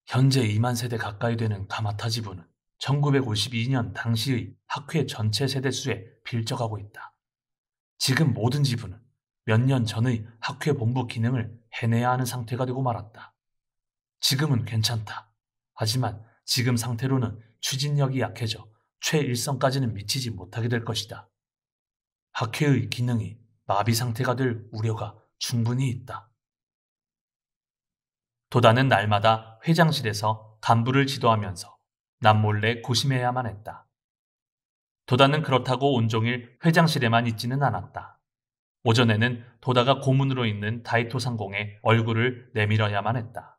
현재 2만 세대 가까이 되는 가마타 지부는 1952년 당시의 학회 전체 세대 수에 빌적하고 있다. 지금 모든 지부는 몇 년 전의 학회 본부 기능을 해내야 하는 상태가 되고 말았다. 지금은 괜찮다. 하지만 지금 상태로는 추진력이 약해져 최일선까지는 미치지 못하게 될 것이다. 학회의 기능이 마비 상태가 될 우려가 충분히 있다. 도다는 날마다 회장실에서 간부를 지도하면서 남몰래 고심해야만 했다. 도다는 그렇다고 온종일 회장실에만 있지는 않았다. 오전에는 도다가 고문으로 있는 다이토 상공에 얼굴을 내밀어야만 했다.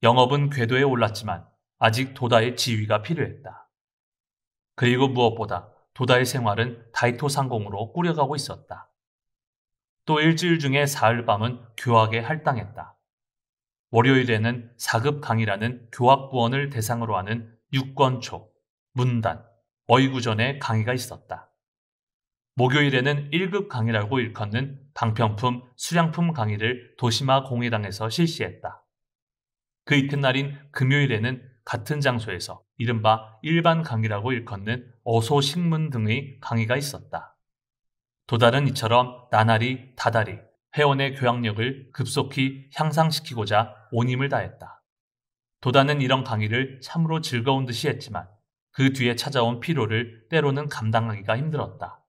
영업은 궤도에 올랐지만 아직 도다의 지휘가 필요했다. 그리고 무엇보다 도다의 생활은 다이토 상공으로 꾸려가고 있었다. 또 일주일 중에 사흘밤은 교학에 할당했다. 월요일에는 4급 강의라는 교학부원을 대상으로 하는 육권초, 문단, 어이구전의 강의가 있었다. 목요일에는 1급 강의라고 일컫는 방평품, 수량품 강의를 도시마 공회당에서 실시했다. 그 이튿날인 금요일에는 같은 장소에서 이른바 일반 강의라고 일컫는 어소식문 등의 강의가 있었다. 도달은 이처럼 나날이 다달이 회원의 교양력을 급속히 향상시키고자 온 힘을 다했다. 도다는 이런 강의를 참으로 즐거운 듯이 했지만 그 뒤에 찾아온 피로를 때로는 감당하기가 힘들었다.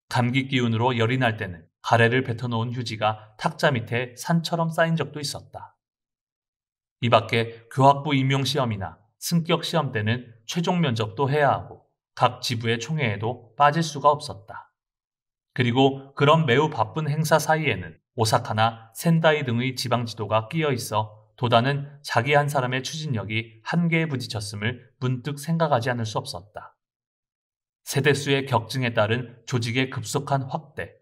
감기 기운으로 열이 날 때는 가래를 뱉어놓은 휴지가 탁자 밑에 산처럼 쌓인 적도 있었다. 이 밖에 교학부 임용시험이나 승격시험 때는 최종 면접도 해야 하고 각 지부의 총회에도 빠질 수가 없었다. 그리고 그런 매우 바쁜 행사 사이에는 오사카나 센다이 등의 지방지도가 끼어 있어 도다는 자기 한 사람의 추진력이 한계에 부딪혔음을 문득 생각하지 않을 수 없었다. 세대수의 격증에 따른 조직의 급속한 확대,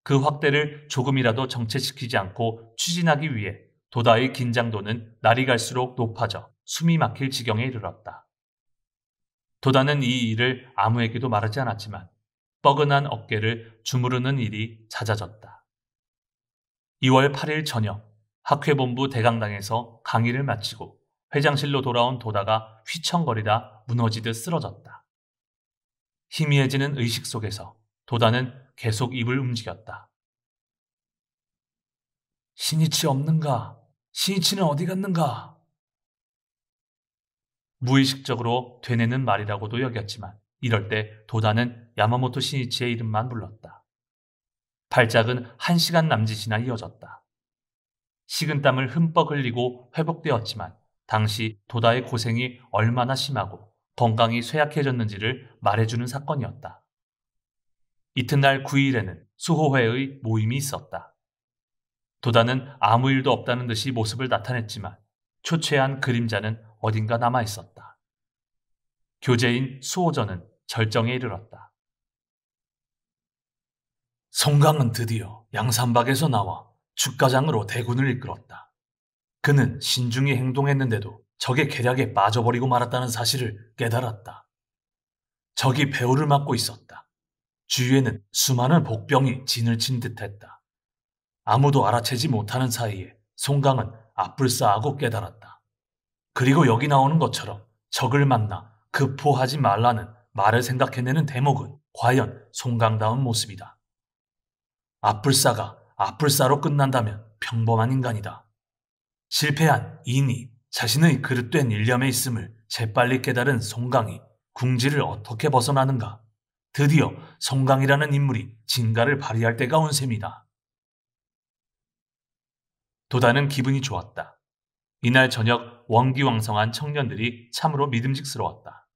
그 확대를 조금이라도 정체시키지 않고 추진하기 위해 도다의 긴장도는 날이 갈수록 높아져 숨이 막힐 지경에 이르렀다. 도다는 이 일을 아무에게도 말하지 않았지만 뻐근한 어깨를 주무르는 일이 잦아졌다. 2월 8일 저녁 학회본부 대강당에서 강의를 마치고 회장실로 돌아온 도다가 휘청거리다 무너지듯 쓰러졌다. 희미해지는 의식 속에서 도다는 계속 입을 움직였다. 신이치 없는가? 신이치는 어디 갔는가? 무의식적으로 되뇌는 말이라고도 여겼지만 이럴 때 도다는 야마모토 신이치의 이름만 불렀다. 발작은 1시간 남짓이나 이어졌다. 식은땀을 흠뻑 흘리고 회복되었지만 당시 도다의 고생이 얼마나 심하고 건강이 쇠약해졌는지를 말해주는 사건이었다. 이튿날 9일에는 수호회의 모임이 있었다. 도다는 아무 일도 없다는 듯이 모습을 나타냈지만 초췌한 그림자는 어딘가 남아있었다. 교재인 수호전은 절정에 이르렀다. 송강은 드디어 양산박에서 나와 축가장으로 대군을 이끌었다. 그는 신중히 행동했는데도 적의 계략에 빠져버리고 말았다는 사실을 깨달았다. 적이 배후를 막고 있었다. 주위에는 수많은 복병이 진을 친 듯했다. 아무도 알아채지 못하는 사이에 송강은 앞을 쌓고 깨달았다. 그리고 여기 나오는 것처럼 적을 만나 급포하지 말라는 말을 생각해내는 대목은 과연 송강다운 모습이다. 앞불사가 앞불사로 끝난다면 평범한 인간이다. 실패한 인이 자신의 그릇된 일념에 있음을 재빨리 깨달은 송강이 궁지를 어떻게 벗어나는가. 드디어 송강이라는 인물이 진가를 발휘할 때가 온 셈이다. 도다는 기분이 좋았다. 이날 저녁 원기왕성한 청년들이 참으로 믿음직스러웠다.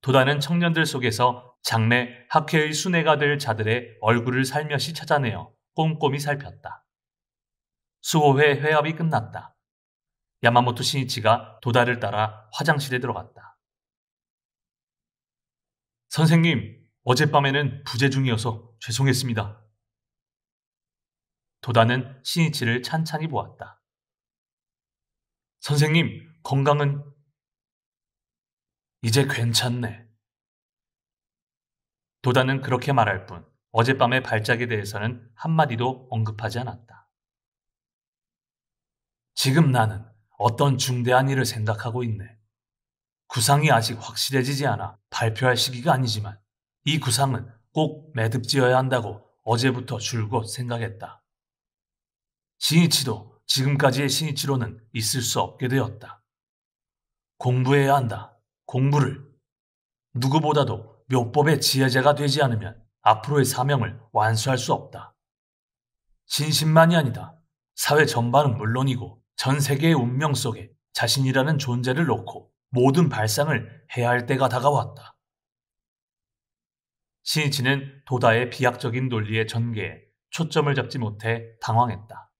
도다는 청년들 속에서 장래 학회의 순회가 될 자들의 얼굴을 살며시 찾아내어 꼼꼼히 살폈다. 수호회 회합이 끝났다. 야마모토 신이치가 도다를 따라 화장실에 들어갔다. 선생님, 어젯밤에는 부재 중이어서 죄송했습니다. 도다는 신이치를 찬찬히 보았다. 선생님, 건강은? 이제 괜찮네. 도다는 그렇게 말할 뿐 어젯밤의 발작에 대해서는 한마디도 언급하지 않았다. 지금 나는 어떤 중대한 일을 생각하고 있네. 구상이 아직 확실해지지 않아 발표할 시기가 아니지만 이 구상은 꼭 매듭지어야 한다고 어제부터 줄곧 생각했다. 신이치도 지금까지의 신이치로는 있을 수 없게 되었다. 공부해야 한다. 공부를. 누구보다도 묘법의 지혜자가 되지 않으면 앞으로의 사명을 완수할 수 없다. 신심만이 아니다. 사회 전반은 물론이고 전 세계의 운명 속에 자신이라는 존재를 놓고 모든 발상을 해야 할 때가 다가왔다. 신이치는 도다의 비약적인 논리의 전개에 초점을 잡지 못해 당황했다.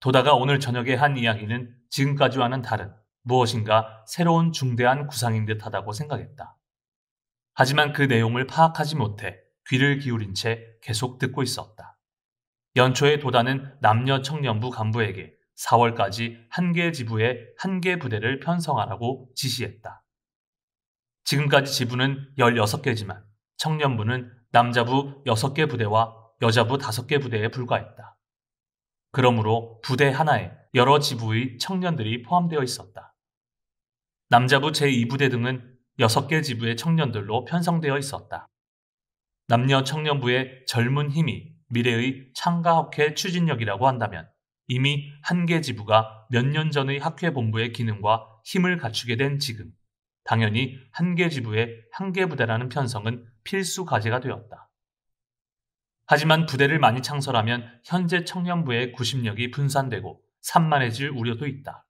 도다가 오늘 저녁에 한 이야기는 지금까지와는 다른 무엇인가 새로운 중대한 구상인 듯하다고 생각했다. 하지만 그 내용을 파악하지 못해 귀를 기울인 채 계속 듣고 있었다. 연초에 도다는 남녀 청년부 간부에게 4월까지 한 개 지부에 한 개 부대를 편성하라고 지시했다. 지금까지 지부는 16개지만 청년부는 남자부 6개 부대와 여자부 5개 부대에 불과했다. 그러므로 부대 하나에 여러 지부의 청년들이 포함되어 있었다. 남자부 제2부대 등은 6개 지부의 청년들로 편성되어 있었다. 남녀 청년부의 젊은 힘이 미래의 창가학회 추진력이라고 한다면 이미 한계 지부가 몇 년 전의 학회 본부의 기능과 힘을 갖추게 된 지금, 당연히 한계 지부의 한계 부대라는 편성은 필수 과제가 되었다. 하지만 부대를 많이 창설하면 현재 청년부의 구심력이 분산되고 산만해질 우려도 있다.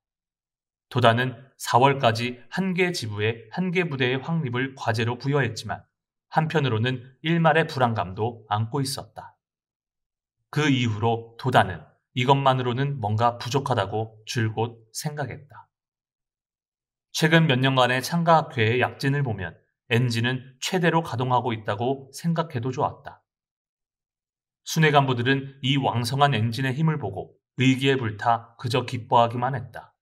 도다는 4월까지 한계 지부의 한계 부대의 확립을 과제로 부여했지만 한편으로는 일말의 불안감도 안고 있었다. 그 이후로 도다는 이것만으로는 뭔가 부족하다고 줄곧 생각했다. 최근 몇 년간의 창가학회의 약진을 보면 엔진은 최대로 가동하고 있다고 생각해도 좋았다. 순회 간부들은 이 왕성한 엔진의 힘을 보고 의기에 불타 그저 기뻐하기만 했다.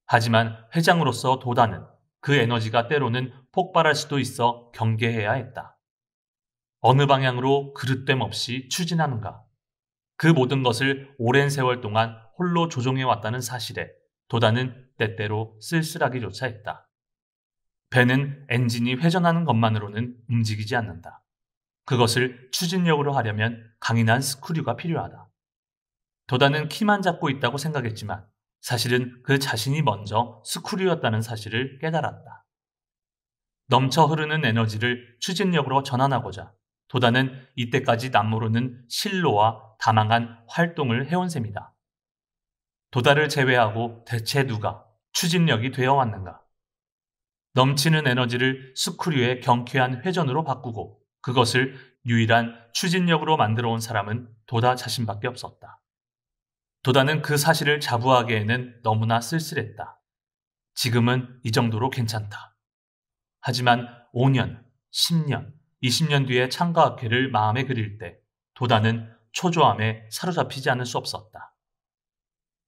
하지만 회장으로서 도다는 그 에너지가 때로는 폭발할 수도 있어 경계해야 했다. 어느 방향으로 그릇됨 없이 추진하는가? 그 모든 것을 오랜 세월 동안 홀로 조종해왔다는 사실에 도다는 때때로 쓸쓸하기조차 했다. 배는 엔진이 회전하는 것만으로는 움직이지 않는다. 그것을 추진력으로 하려면 강인한 스크류가 필요하다. 도다는 키만 잡고 있다고 생각했지만 사실은 그 자신이 먼저 스크류였다는 사실을 깨달았다. 넘쳐 흐르는 에너지를 추진력으로 전환하고자 도다는 이때까지 남모르는 실로와 다망한 활동을 해온 셈이다. 도다를 제외하고 대체 누가 추진력이 되어 왔는가? 넘치는 에너지를 스크류의 경쾌한 회전으로 바꾸고 그것을 유일한 추진력으로 만들어 온 사람은 도다 자신밖에 없었다. 도다는 그 사실을 자부하기에는 너무나 쓸쓸했다. 지금은 이 정도로 괜찮다. 하지만 5년, 10년, 20년 뒤의 창가학회를 마음에 그릴 때 도다는 초조함에 사로잡히지 않을 수 없었다.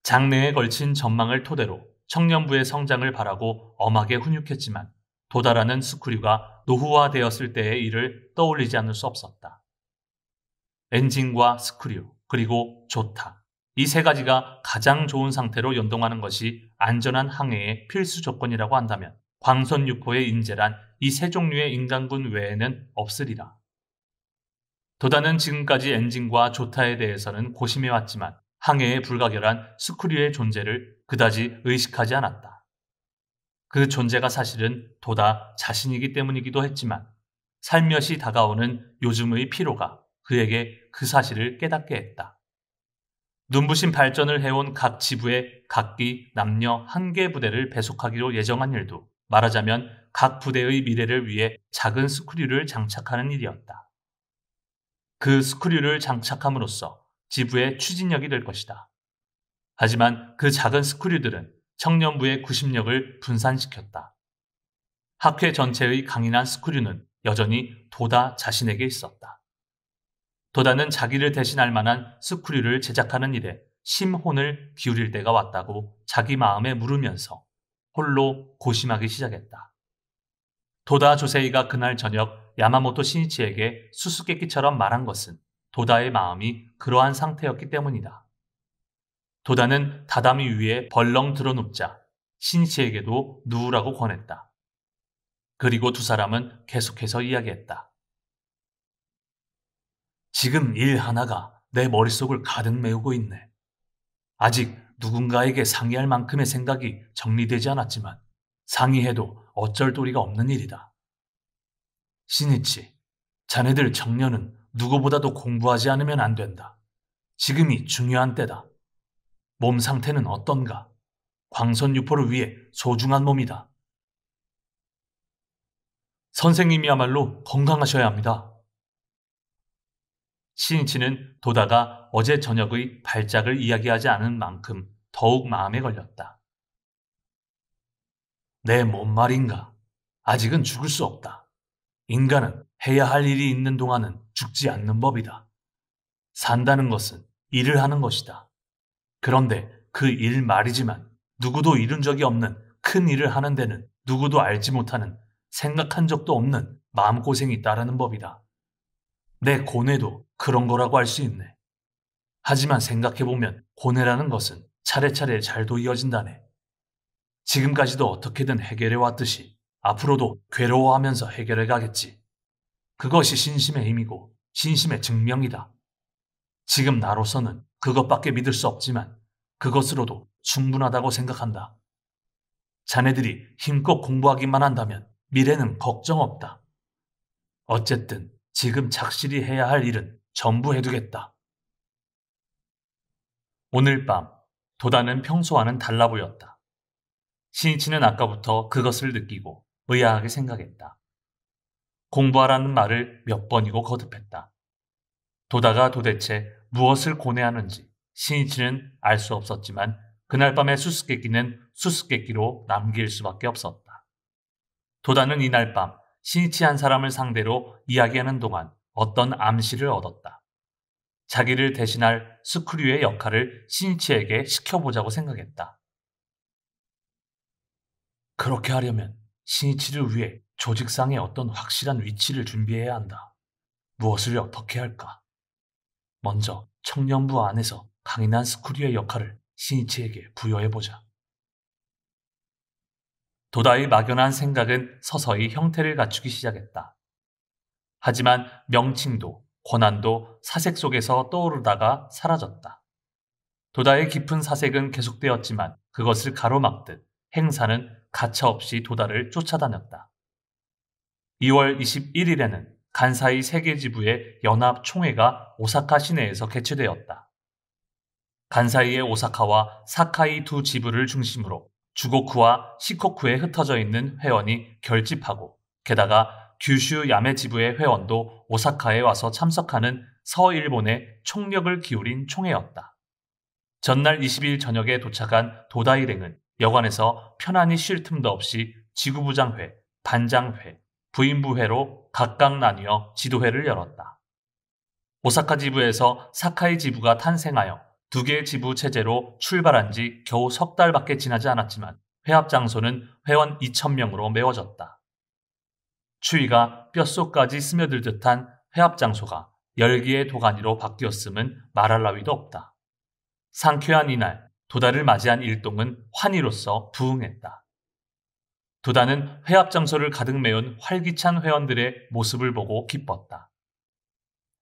장래에 걸친 전망을 토대로 청년부의 성장을 바라고 엄하게 훈육했지만 도다라는 스크류가 노후화되었을 때의 일을 떠올리지 않을 수 없었다. 엔진과 스크류, 그리고 조타. 이 세 가지가 가장 좋은 상태로 연동하는 것이 안전한 항해의 필수 조건이라고 한다면 광선 육호의 인재란 이 세 종류의 인간군 외에는 없으리라. 도다는 지금까지 엔진과 조타에 대해서는 고심해왔지만 항해에 불가결한 스크류의 존재를 그다지 의식하지 않았다. 그 존재가 사실은 도다 자신이기 때문이기도 했지만 살며시 다가오는 요즘의 피로가 그에게 그 사실을 깨닫게 했다. 눈부신 발전을 해온 각 지부의 각기 남녀 한개 부대를 배속하기로 예정한 일도 말하자면 각 부대의 미래를 위해 작은 스크류를 장착하는 일이었다. 그 스크류를 장착함으로써 지부의 추진력이 될 것이다. 하지만 그 작은 스크류들은 청년부의 구심력을 분산시켰다. 학회 전체의 강인한 스크류는 여전히 도다 자신에게 있었다. 도다는 자기를 대신할 만한 스크류를 제작하는 일에 심혼을 기울일 때가 왔다고 자기 마음에 물으면서 홀로 고심하기 시작했다. 도다 조세이가 그날 저녁 야마모토 신이치에게 수수께끼처럼 말한 것은 도다의 마음이 그러한 상태였기 때문이다. 도다는 다다미 위에 벌렁 들어눕자 신이치에게도 누우라고 권했다. 그리고 두 사람은 계속해서 이야기했다. 지금 일 하나가 내 머릿속을 가득 메우고 있네. 아직 누군가에게 상의할 만큼의 생각이 정리되지 않았지만 상의해도 어쩔 도리가 없는 일이다. 신이치, 자네들 청년은 누구보다도 공부하지 않으면 안 된다. 지금이 중요한 때다. 몸 상태는 어떤가? 광선유포를 위해 소중한 몸이다. 선생님이야말로 건강하셔야 합니다. 신이치는 도다가 어제 저녁의 발작을 이야기하지 않은 만큼 더욱 마음에 걸렸다. 내 몸 말인가? 아직은 죽을 수 없다. 인간은 해야 할 일이 있는 동안은 죽지 않는 법이다. 산다는 것은 일을 하는 것이다. 그런데 그 일 말이지만 누구도 이룬 적이 없는 큰 일을 하는 데는 누구도 알지 못하는 생각한 적도 없는 마음고생이 있다라는 법이다. 내 고뇌도 그런 거라고 할 수 있네. 하지만 생각해보면 고뇌라는 것은 차례차례 잘도 이어진다네. 지금까지도 어떻게든 해결해 왔듯이 앞으로도 괴로워하면서 해결해 가겠지. 그것이 신심의 힘이고 신심의 증명이다. 지금 나로서는 그것밖에 믿을 수 없지만 그것으로도 충분하다고 생각한다. 자네들이 힘껏 공부하기만 한다면 미래는 걱정 없다. 어쨌든 지금 착실히 해야 할 일은 전부 해두겠다. 오늘 밤 도다는 평소와는 달라 보였다. 신이치는 아까부터 그것을 느끼고 의아하게 생각했다. 공부하라는 말을 몇 번이고 거듭했다. 도다가 도대체 무엇을 고뇌하는지 신이치는 알 수 없었지만 그날 밤의 수수께끼는 수수께끼로 남길 수밖에 없었다. 도다는 이날 밤 신이치 한 사람을 상대로 이야기하는 동안 어떤 암시를 얻었다. 자기를 대신할 스크류의 역할을 신이치에게 시켜보자고 생각했다. 그렇게 하려면 신이치를 위해 조직상의 어떤 확실한 위치를 준비해야 한다. 무엇을 어떻게 할까? 먼저 청년부 안에서 강인한 스크류의 역할을 신이치에게 부여해보자. 도다의 막연한 생각은 서서히 형태를 갖추기 시작했다. 하지만 명칭도 권한도 사색 속에서 떠오르다가 사라졌다. 도다의 깊은 사색은 계속되었지만 그것을 가로막듯 행사는 가차없이 도다를 쫓아다녔다. 2월 21일에는 간사이 세계지부의 연합총회가 오사카 시내에서 개최되었다. 간사이의 오사카와 사카이 두 지부를 중심으로 주고쿠와 시코쿠에 흩어져 있는 회원이 결집하고 게다가 규슈 야메 지부의 회원도 오사카에 와서 참석하는 서일본의 총력을 기울인 총회였다. 전날 20일 저녁에 도착한 도다 일행은 여관에서 편안히 쉴 틈도 없이 지구부장회, 반장회, 부인부회로 각각 나뉘어 지도회를 열었다. 오사카 지부에서 사카이 지부가 탄생하여 두 개의 지부 체제로 출발한 지 겨우 석 달밖에 지나지 않았지만 회합 장소는 회원 2,000명으로 메워졌다. 추위가 뼛속까지 스며들 듯한 회합 장소가 열기의 도가니로 바뀌었음은 말할 나위도 없다. 상쾌한 이날 도다를 맞이한 일동은 환희로서 부응했다. 도다는 회합 장소를 가득 메운 활기찬 회원들의 모습을 보고 기뻤다.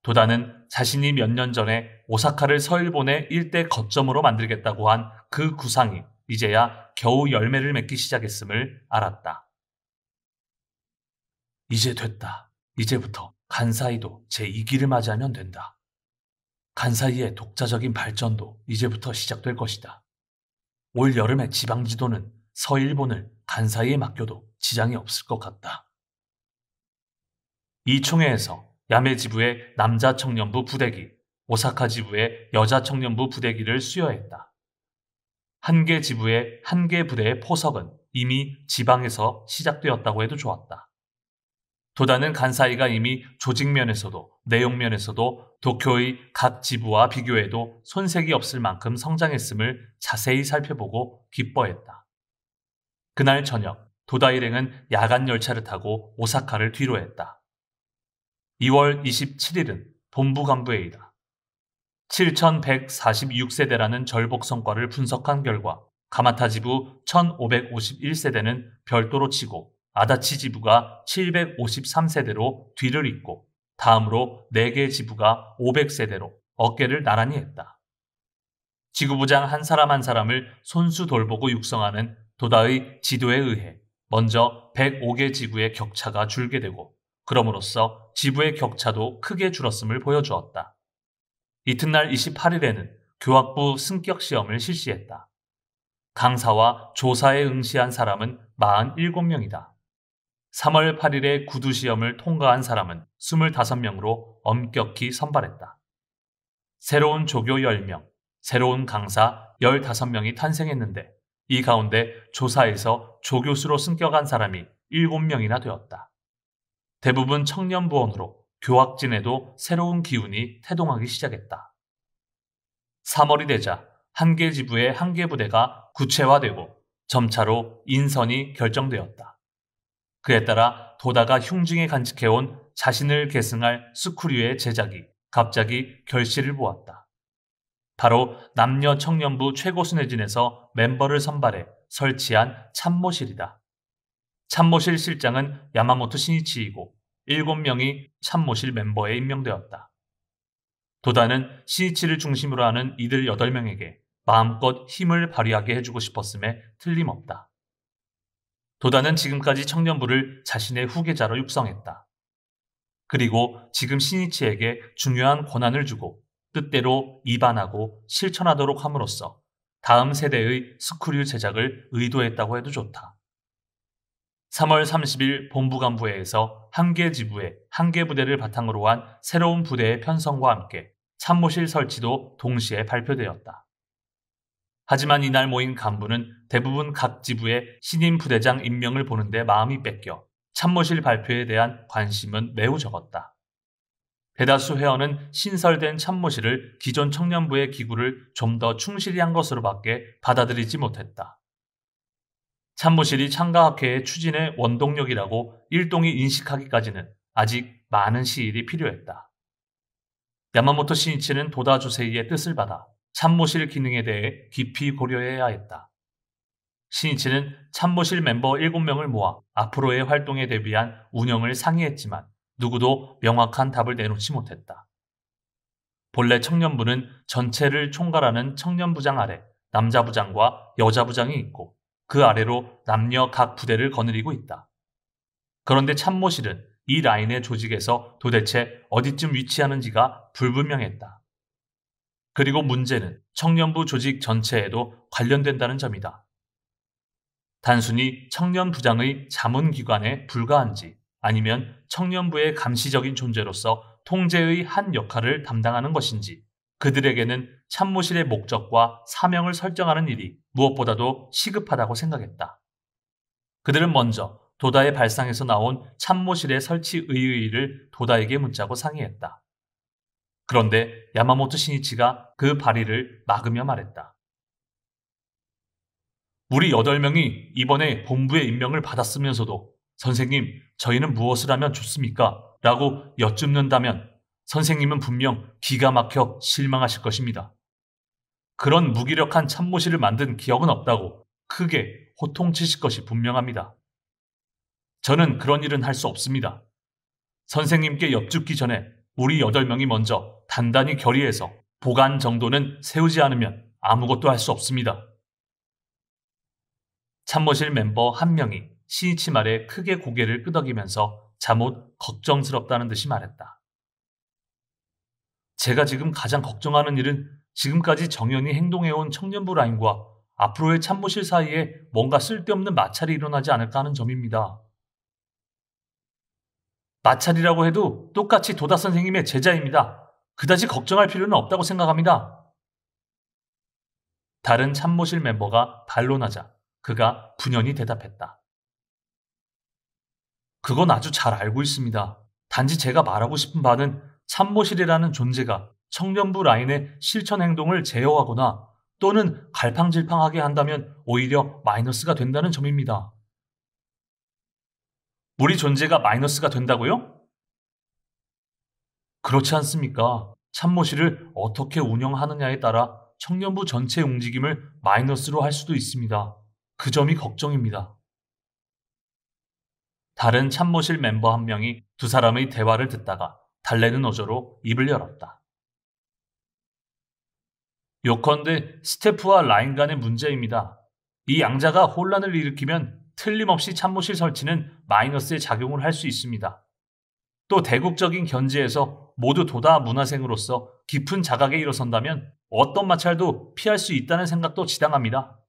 도다는 자신이 몇 년 전에 오사카를 서일본의 일대 거점으로 만들겠다고 한 그 구상이 이제야 겨우 열매를 맺기 시작했음을 알았다. 이제 됐다. 이제부터 간사이도 제2기를 맞이하면 된다. 간사이의 독자적인 발전도 이제부터 시작될 것이다. 올 여름의 지방지도는 서일본을 간사이에 맡겨도 지장이 없을 것 같다. 이 총회에서 야메 지부의 남자 청년부 부대기, 오사카 지부의 여자 청년부 부대기를 수여했다. 한 개 지부의 한 개 부대의 포석은 이미 지방에서 시작되었다고 해도 좋았다. 도다는 간사이가 이미 조직면에서도 내용면에서도 도쿄의 각 지부와 비교해도 손색이 없을 만큼 성장했음을 자세히 살펴보고 기뻐했다. 그날 저녁 도다 일행은 야간 열차를 타고 오사카를 뒤로했다. 2월 27일은 본부 간부회의다. 7,146세대라는 절복 성과를 분석한 결과 가마타 지부 1,551세대는 별도로 치고 아다치 지부가 753세대로 뒤를 잇고 다음으로 4개 지부가 500세대로 어깨를 나란히 했다. 지구부장 한 사람 한 사람을 손수 돌보고 육성하는 도다의 지도에 의해 먼저 105개 지구의 격차가 줄게 되고 그럼으로써 지부의 격차도 크게 줄었음을 보여주었다. 이튿날 28일에는 교학부 승격 시험을 실시했다. 강사와 조사에 응시한 사람은 47명이다. 3월 8일에 구두 시험을 통과한 사람은 25명으로 엄격히 선발했다. 새로운 조교 10명, 새로운 강사 15명이 탄생했는데 이 가운데 조사에서 조교수로 승격한 사람이 7명이나 되었다. 대부분 청년부원으로 교학진에도 새로운 기운이 태동하기 시작했다. 3월이 되자 한 개 지부의 한 개 부대가 구체화되고 점차로 인선이 결정되었다. 그에 따라 도다가 흉중에 간직해온 자신을 계승할 스쿠류의 제작이 갑자기 결실을 보았다. 바로 남녀 청년부 최고순회진에서 멤버를 선발해 설치한 참모실이다. 참모실 실장은 야마모토 신이치이고 7명이 참모실 멤버에 임명되었다. 도다는 신이치를 중심으로 하는 이들 8명에게 마음껏 힘을 발휘하게 해주고 싶었음에 틀림없다. 도다는 지금까지 청년부를 자신의 후계자로 육성했다. 그리고 지금 신이치에게 중요한 권한을 주고 뜻대로 입안하고 실천하도록 함으로써 다음 세대의 스크류 제작을 의도했다고 해도 좋다. 3월 30일 본부간부회에서 한 개 지부에 한 개 부대를 바탕으로 한 새로운 부대의 편성과 함께 참모실 설치도 동시에 발표되었다. 하지만 이날 모인 간부는 대부분 각 지부의 신임 부대장 임명을 보는데 마음이 뺏겨 참모실 발표에 대한 관심은 매우 적었다. 대다수 회원은 신설된 참모실을 기존 청년부의 기구를 좀 더 충실히 한 것으로밖에 받아들이지 못했다. 참모실이 창가학회의 추진의 원동력이라고 일동이 인식하기까지는 아직 많은 시일이 필요했다. 야마모토 신이치는 도다 주세이의 뜻을 받아 참모실 기능에 대해 깊이 고려해야 했다. 신이치는 참모실 멤버 7명을 모아 앞으로의 활동에 대비한 운영을 상의했지만 누구도 명확한 답을 내놓지 못했다. 본래 청년부는 전체를 총괄하는 청년부장 아래 남자부장과 여자부장이 있고 그 아래로 남녀 각 부대를 거느리고 있다. 그런데 참모실은 이 라인의 조직에서 도대체 어디쯤 위치하는지가 불분명했다. 그리고 문제는 청년부 조직 전체에도 관련된다는 점이다. 단순히 청년부장의 자문기관에 불과한지 아니면 청년부의 감시적인 존재로서 통제의 한 역할을 담당하는 것인지 그들에게는 참모실의 목적과 사명을 설정하는 일이 무엇보다도 시급하다고 생각했다. 그들은 먼저 도다의 발상에서 나온 참모실의 설치 의의를 도다에게 묻자고 상의했다. 그런데 야마모토 신이치가 그 발의를 막으며 말했다. 우리 8명이 이번에 본부에 임명을 받았으면서도 선생님, 저희는 무엇을 하면 좋습니까? 라고 여쭙는다면 선생님은 분명 기가 막혀 실망하실 것입니다. 그런 무기력한 참모실을 만든 기억은 없다고 크게 호통치실 것이 분명합니다. 저는 그런 일은 할 수 없습니다. 선생님께 여쭙기 전에 우리 8명이 먼저 단단히 결의해서 보관 정도는 세우지 않으면 아무것도 할 수 없습니다. 참모실 멤버 한 명이 신이치 말에 크게 고개를 끄덕이면서 잠옷 걱정스럽다는 듯이 말했다. 제가 지금 가장 걱정하는 일은 지금까지 정연히 행동해온 청년부 라인과 앞으로의 참모실 사이에 뭔가 쓸데없는 마찰이 일어나지 않을까 하는 점입니다. 마찰이라고 해도 똑같이 도다 선생님의 제자입니다. 그다지 걱정할 필요는 없다고 생각합니다. 다른 참모실 멤버가 반론하자 그가 분연히 대답했다. 그건 아주 잘 알고 있습니다. 단지 제가 말하고 싶은 바는 참모실이라는 존재가 청년부 라인의 실천 행동을 제어하거나 또는 갈팡질팡하게 한다면 오히려 마이너스가 된다는 점입니다. 우리 존재가 마이너스가 된다고요? 그렇지 않습니까? 참모실을 어떻게 운영하느냐에 따라 청년부 전체 움직임을 마이너스로 할 수도 있습니다. 그 점이 걱정입니다. 다른 참모실 멤버 한 명이 두 사람의 대화를 듣다가 달래는 어조로 입을 열었다. 요컨대 스태프와 라인 간의 문제입니다. 이 양자가 혼란을 일으키면 틀림없이 참모실 설치는 마이너스의 작용을 할 수 있습니다. 또 대국적인 견지에서 모두 도다 문화생으로서 깊은 자각에 일어선다면 어떤 마찰도 피할 수 있다는 생각도 지당합니다.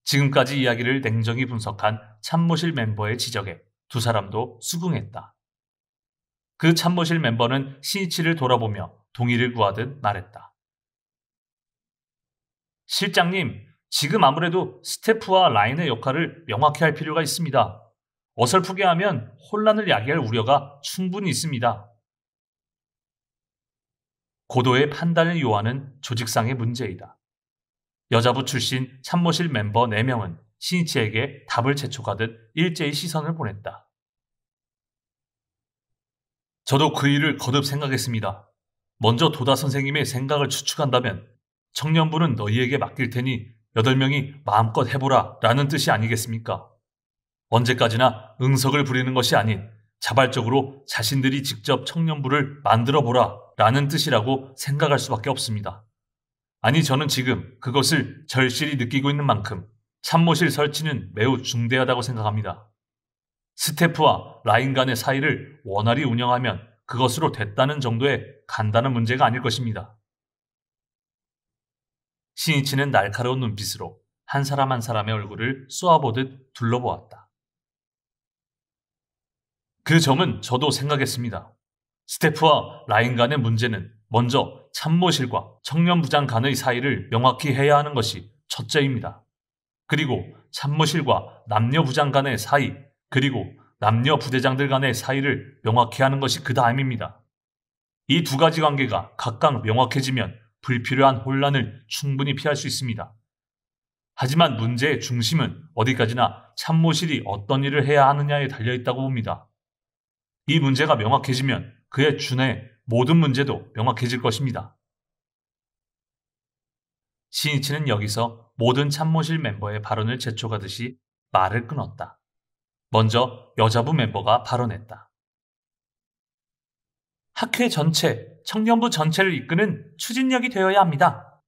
지금까지 이야기를 냉정히 분석한 참모실 멤버의 지적에 두 사람도 수긍했다. 그 참모실 멤버는 신이치를 돌아보며 동의를 구하듯 말했다. 실장님, 지금 아무래도 스태프와 라인의 역할을 명확히 할 필요가 있습니다. 어설프게 하면 혼란을 야기할 우려가 충분히 있습니다. 고도의 판단을 요하는 조직상의 문제이다. 여자부 출신 참모실 멤버 4명은 신이치에게 답을 재촉하듯 일제히 시선을 보냈다. 저도 그 일을 거듭 생각했습니다. 먼저 도다 선생님의 생각을 추측한다면 청년부는 너희에게 맡길 테니 8명이 마음껏 해보라 라는 뜻이 아니겠습니까? 언제까지나 응석을 부리는 것이 아닌 자발적으로 자신들이 직접 청년부를 만들어 보라 라는 뜻이라고 생각할 수밖에 없습니다. 아니, 저는 지금 그것을 절실히 느끼고 있는 만큼 참모실 설치는 매우 중대하다고 생각합니다. 스태프와 라인 간의 사이를 원활히 운영하면 그것으로 됐다는 정도의 간단한 문제가 아닐 것입니다. 신이치는 날카로운 눈빛으로 한 사람 한 사람의 얼굴을 쏘아보듯 둘러보았다. 그 점은 저도 생각했습니다. 스태프와 라인 간의 문제는 먼저 참모실과 청년부장 간의 사이를 명확히 해야 하는 것이 첫째입니다. 그리고 참모실과 남녀부장 간의 사이, 그리고 남녀 부대장들 간의 사이를 명확히 하는 것이 그 다음입니다. 이 두 가지 관계가 각각 명확해지면 불필요한 혼란을 충분히 피할 수 있습니다. 하지만 문제의 중심은 어디까지나 참모실이 어떤 일을 해야 하느냐에 달려있다고 봅니다. 이 문제가 명확해지면 그에 준해 모든 문제도 명확해질 것입니다. 신이치는 여기서 모든 참모실 멤버의 발언을 재촉하듯이 말을 끊었다. 먼저 여자부 멤버가 발언했다. 학회 전체, 청년부 전체를 이끄는 추진력이 되어야 합니다.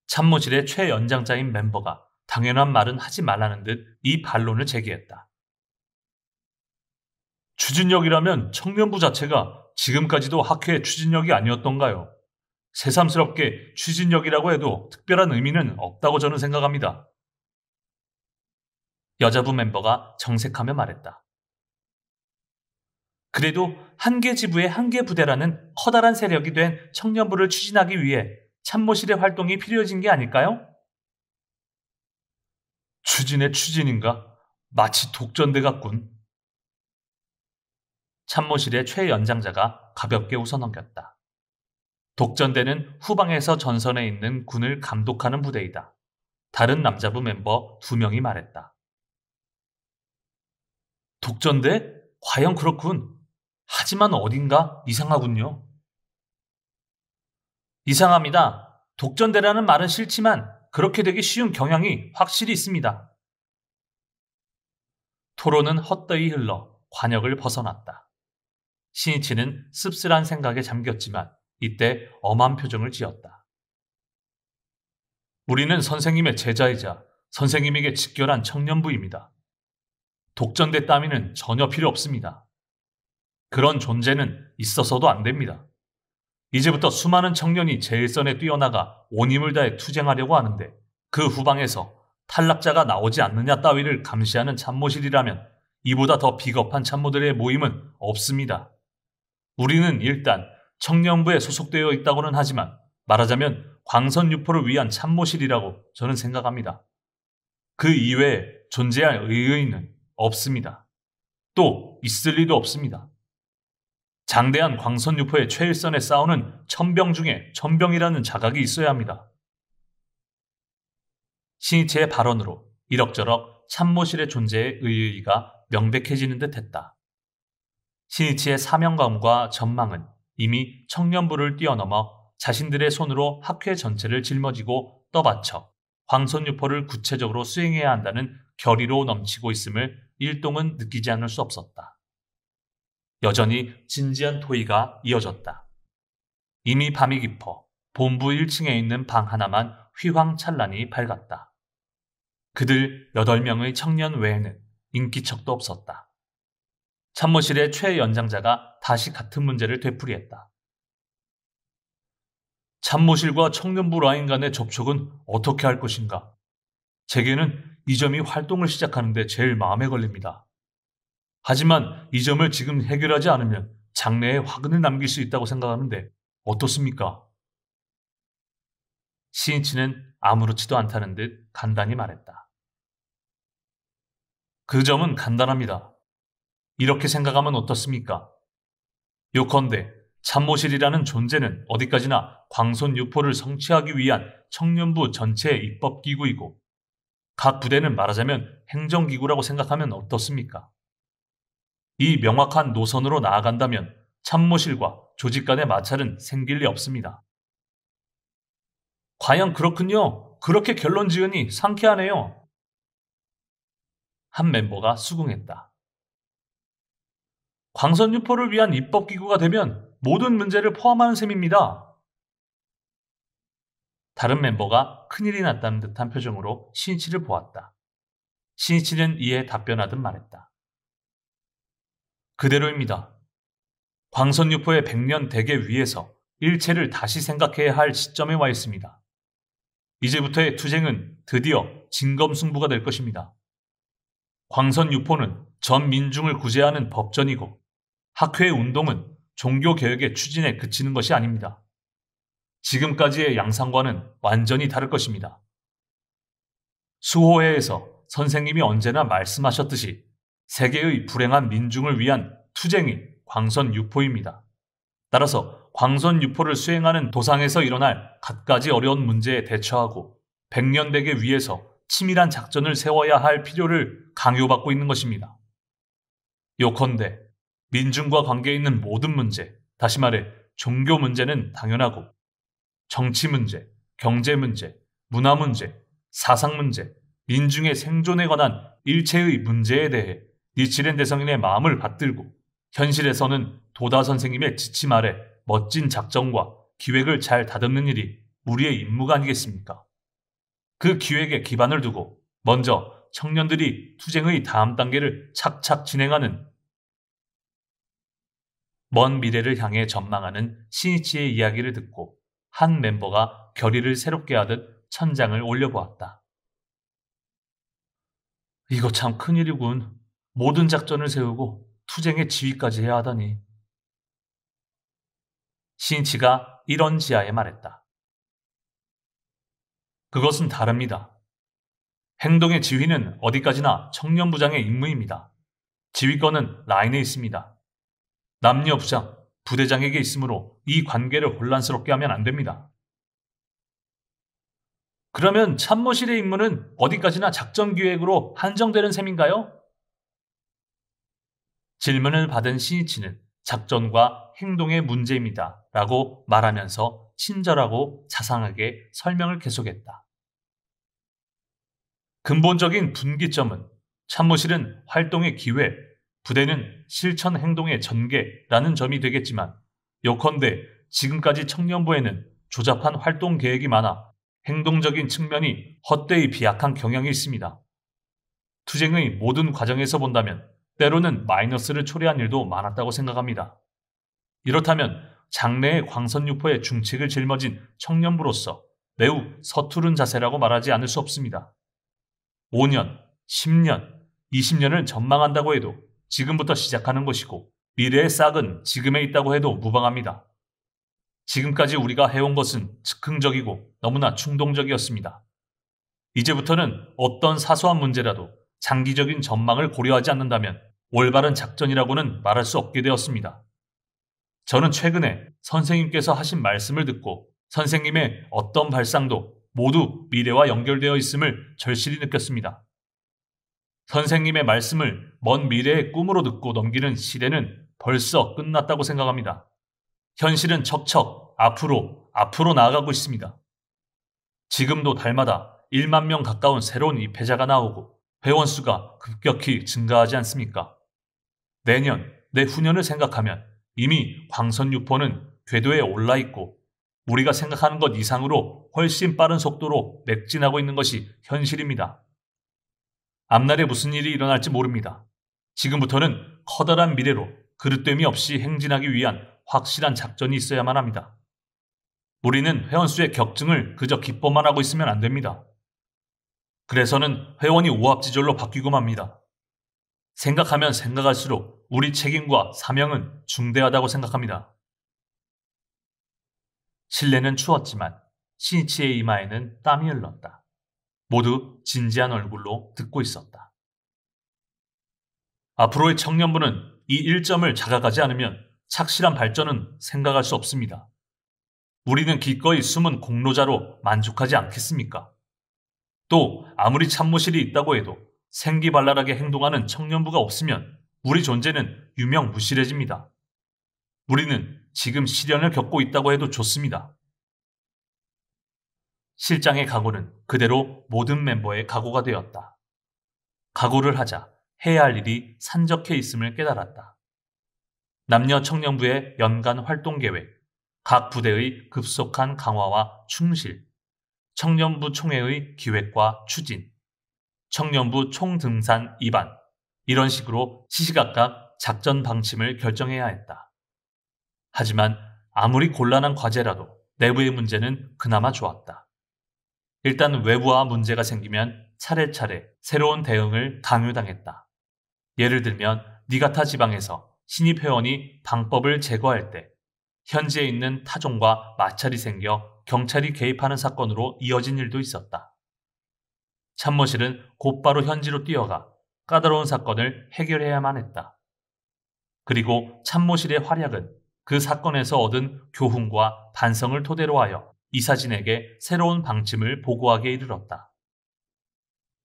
참모실의 최연장자인 멤버가 당연한 말은 하지 말라는 듯 이 반론을 제기했다. 추진력이라면 청년부 자체가 지금까지도 학회의 추진력이 아니었던가요? 새삼스럽게 추진력이라고 해도 특별한 의미는 없다고 저는 생각합니다. 여자부 멤버가 정색하며 말했다. 그래도 한 개 지부의 한 개 부대라는 커다란 세력이 된 청년부를 추진하기 위해 참모실의 활동이 필요해진 게 아닐까요? 추진의 추진인가? 마치 독전대 같군. 참모실의 최연장자가 가볍게 웃어넘겼다. 독전대는 후방에서 전선에 있는 군을 감독하는 부대이다. 다른 남자부 멤버 2명이 말했다. 독전대? 과연 그렇군. 하지만 어딘가 이상하군요. 이상합니다. 독전대라는 말은 싫지만 그렇게 되기 쉬운 경향이 확실히 있습니다. 토론은 헛되이 흘러 관역을 벗어났다. 신이치는 씁쓸한 생각에 잠겼지만 이때 엄한 표정을 지었다. 우리는 선생님의 제자이자 선생님에게 직결한 청년부입니다. 독전대 따위는 전혀 필요 없습니다. 그런 존재는 있어서도 안 됩니다. 이제부터 수많은 청년이 제일선에 뛰어나가 온 힘을 다해 투쟁하려고 하는데 그 후방에서 탈락자가 나오지 않느냐 따위를 감시하는 참모실이라면 이보다 더 비겁한 참모들의 모임은 없습니다. 우리는 일단 청년부에 소속되어 있다고는 하지만 말하자면 광선유포를 위한 참모실이라고 저는 생각합니다. 그 이외에 존재할 의의는 없습니다. 또 있을 리도 없습니다. 장대한 광선유포의 최일선에 싸우는 천병 중에 천병이라는 자각이 있어야 합니다. 신이치의 발언으로 이럭저럭 참모실의 존재의 의의가 명백해지는 듯 했다. 신이치의 사명감과 전망은 이미 청년부를 뛰어넘어 자신들의 손으로 학회 전체를 짊어지고 떠받쳐 광선유포를 구체적으로 수행해야 한다는 결의로 넘치고 있음을 일동은 느끼지 않을 수 없었다. 여전히 진지한 토의가 이어졌다. 이미 밤이 깊어 본부 1층에 있는 방 하나만 휘황찬란히 밝았다. 그들 8명의 청년 외에는 인기척도 없었다. 참모실의 최연장자가 다시 같은 문제를 되풀이했다. 참모실과 청년부 라인 간의 접촉은 어떻게 할 것인가? 제게는 이 점이 활동을 시작하는데 제일 마음에 걸립니다. 하지만 이 점을 지금 해결하지 않으면 장래에 화근을 남길 수 있다고 생각하는데 어떻습니까? 신이치는 아무렇지도 않다는 듯 간단히 말했다. 그 점은 간단합니다. 이렇게 생각하면 어떻습니까? 요컨대 참모실이라는 존재는 어디까지나 광선유포를 성취하기 위한 청년부 전체의 입법기구이고 각 부대는 말하자면 행정기구라고 생각하면 어떻습니까? 이 명확한 노선으로 나아간다면 참모실과 조직 간의 마찰은 생길 리 없습니다. 과연 그렇군요. 그렇게 결론 지으니 상쾌하네요. 한 멤버가 수긍했다. 광선유포를 위한 입법기구가 되면 모든 문제를 포함하는 셈입니다. 다른 멤버가 큰일이 났다는 듯한 표정으로 신이치를 보았다. 신이치는 이에 답변하듯 말했다. 그대로입니다. 광선유포의 100년 대계 위에서 일체를 다시 생각해야 할 시점에 와 있습니다. 이제부터의 투쟁은 드디어 진검승부가 될 것입니다. 광선유포는 전 민중을 구제하는 법전이고 학회 운동은 종교개혁의 추진에 그치는 것이 아닙니다. 지금까지의 양상과는 완전히 다를 것입니다. 수호회에서 선생님이 언제나 말씀하셨듯이 세계의 불행한 민중을 위한 투쟁이 광선유포입니다. 따라서 광선유포를 수행하는 도상에서 일어날 갖가지 어려운 문제에 대처하고 100년대계 위에서 치밀한 작전을 세워야 할 필요를 강요받고 있는 것입니다. 요컨대 민중과 관계 있는 모든 문제, 다시 말해 종교 문제는 당연하고 정치 문제, 경제 문제, 문화 문제, 사상 문제, 민중의 생존에 관한 일체의 문제에 대해 니치렌 대성인의 마음을 받들고 현실에서는 도다 선생님의 지침 아래 멋진 작전과 기획을 잘 다듬는 일이 우리의 임무가 아니겠습니까? 그 기획에 기반을 두고 먼저 청년들이 투쟁의 다음 단계를 착착 진행하는 먼 미래를 향해 전망하는 신이치의 이야기를 듣고 한 멤버가 결의를 새롭게 하듯 천장을 올려보았다. 이거 참 큰일이군. 모든 작전을 세우고 투쟁의 지휘까지 해야 하다니. 신이치가 이런 지하에 말했다. 그것은 다릅니다. 행동의 지휘는 어디까지나 청년부장의 임무입니다. 지휘권은 라인에 있습니다. 남녀 부장, 부대장에게 있으므로 이 관계를 혼란스럽게 하면 안 됩니다. 그러면 참모실의 임무는 어디까지나 작전기획으로 한정되는 셈인가요? 질문을 받은 신이치는 작전과 행동의 문제입니다. 라고 말하면서 친절하고 자상하게 설명을 계속했다. 근본적인 분기점은 참모실은 활동의 기회, 부대는 실천 행동의 전개라는 점이 되겠지만 요컨대 지금까지 청년부에는 조잡한 활동 계획이 많아 행동적인 측면이 헛되이 비약한 경향이 있습니다. 투쟁의 모든 과정에서 본다면 때로는 마이너스를 초래한 일도 많았다고 생각합니다. 이렇다면 장래의 광선유포의 중책을 짊어진 청년부로서 매우 서투른 자세라고 말하지 않을 수 없습니다. 5년, 10년, 20년을 전망한다고 해도 지금부터 시작하는 것이고 미래의 싹은 지금에 있다고 해도 무방합니다. 지금까지 우리가 해온 것은 즉흥적이고 너무나 충동적이었습니다. 이제부터는 어떤 사소한 문제라도 장기적인 전망을 고려하지 않는다면 올바른 작전이라고는 말할 수 없게 되었습니다. 저는 최근에 선생님께서 하신 말씀을 듣고 선생님의 어떤 발상도 모두 미래와 연결되어 있음을 절실히 느꼈습니다. 선생님의 말씀을 먼 미래의 꿈으로 듣고 넘기는 시대는 벌써 끝났다고 생각합니다. 현실은 척척 앞으로 나아가고 있습니다. 지금도 달마다 1만 명 가까운 새로운 입회자가 나오고 회원수가 급격히 증가하지 않습니까? 내년, 내후년을 생각하면 이미 광선유포는 궤도에 올라 있고 우리가 생각하는 것 이상으로 훨씬 빠른 속도로 맥진하고 있는 것이 현실입니다. 앞날에 무슨 일이 일어날지 모릅니다. 지금부터는 커다란 미래로 그릇됨이 없이 행진하기 위한 확실한 작전이 있어야만 합니다. 우리는 회원수의 격증을 그저 기뻐만 하고 있으면 안 됩니다. 그래서는 회원이 오합지졸로 바뀌고 맙니다. 생각하면 생각할수록 우리 책임과 사명은 중대하다고 생각합니다. 실내는 추웠지만 신이치의 이마에는 땀이 흘렀다. 모두 진지한 얼굴로 듣고 있었다. 앞으로의 청년부는 이 일점을 자각하지 않으면 착실한 발전은 생각할 수 없습니다. 우리는 기꺼이 숨은 공로자로 만족하지 않겠습니까? 또 아무리 참모실이 있다고 해도 생기발랄하게 행동하는 청년부가 없으면 우리 존재는 유명무실해집니다. 우리는 지금 시련을 겪고 있다고 해도 좋습니다. 실장의 각오는 그대로 모든 멤버의 각오가 되었다. 각오를 하자 해야 할 일이 산적해 있음을 깨달았다. 남녀 청년부의 연간 활동 계획, 각 부대의 급속한 강화와 충실, 청년부 총회의 기획과 추진, 청년부 총등산 입안, 이런 식으로 시시각각 작전 방침을 결정해야 했다. 하지만 아무리 곤란한 과제라도 내부의 문제는 그나마 좋았다. 일단 외부와 문제가 생기면 차례차례 새로운 대응을 강요당했다. 예를 들면 니가타 지방에서 신입 회원이 방법을 제거할 때 현지에 있는 타종과 마찰이 생겨 경찰이 개입하는 사건으로 이어진 일도 있었다. 참모실은 곧바로 현지로 뛰어가 까다로운 사건을 해결해야만 했다. 그리고 참모실의 활약은 그 사건에서 얻은 교훈과 반성을 토대로 하여 이사진에게 새로운 방침을 보고하게 이르렀다.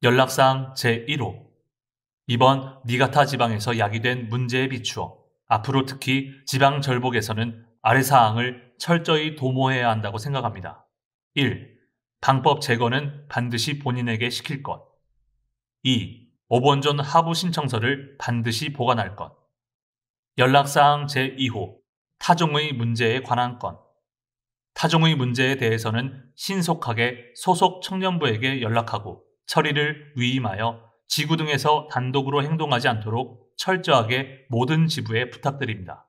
연락사항 제1호. 이번 니가타 지방에서 야기된 문제에 비추어 앞으로 특히 지방 절복에서는 아래 사항을 철저히 도모해야 한다고 생각합니다. 1. 방법 제거는 반드시 본인에게 시킬 것. 2. 오번존 하부 신청서를 반드시 보관할 것. 연락사항 제2호. 타종의 문제에 관한 건. 타종의 문제에 대해서는 신속하게 소속 청년부에게 연락하고 처리를 위임하여 지구 등에서 단독으로 행동하지 않도록 철저하게 모든 지부에 부탁드립니다.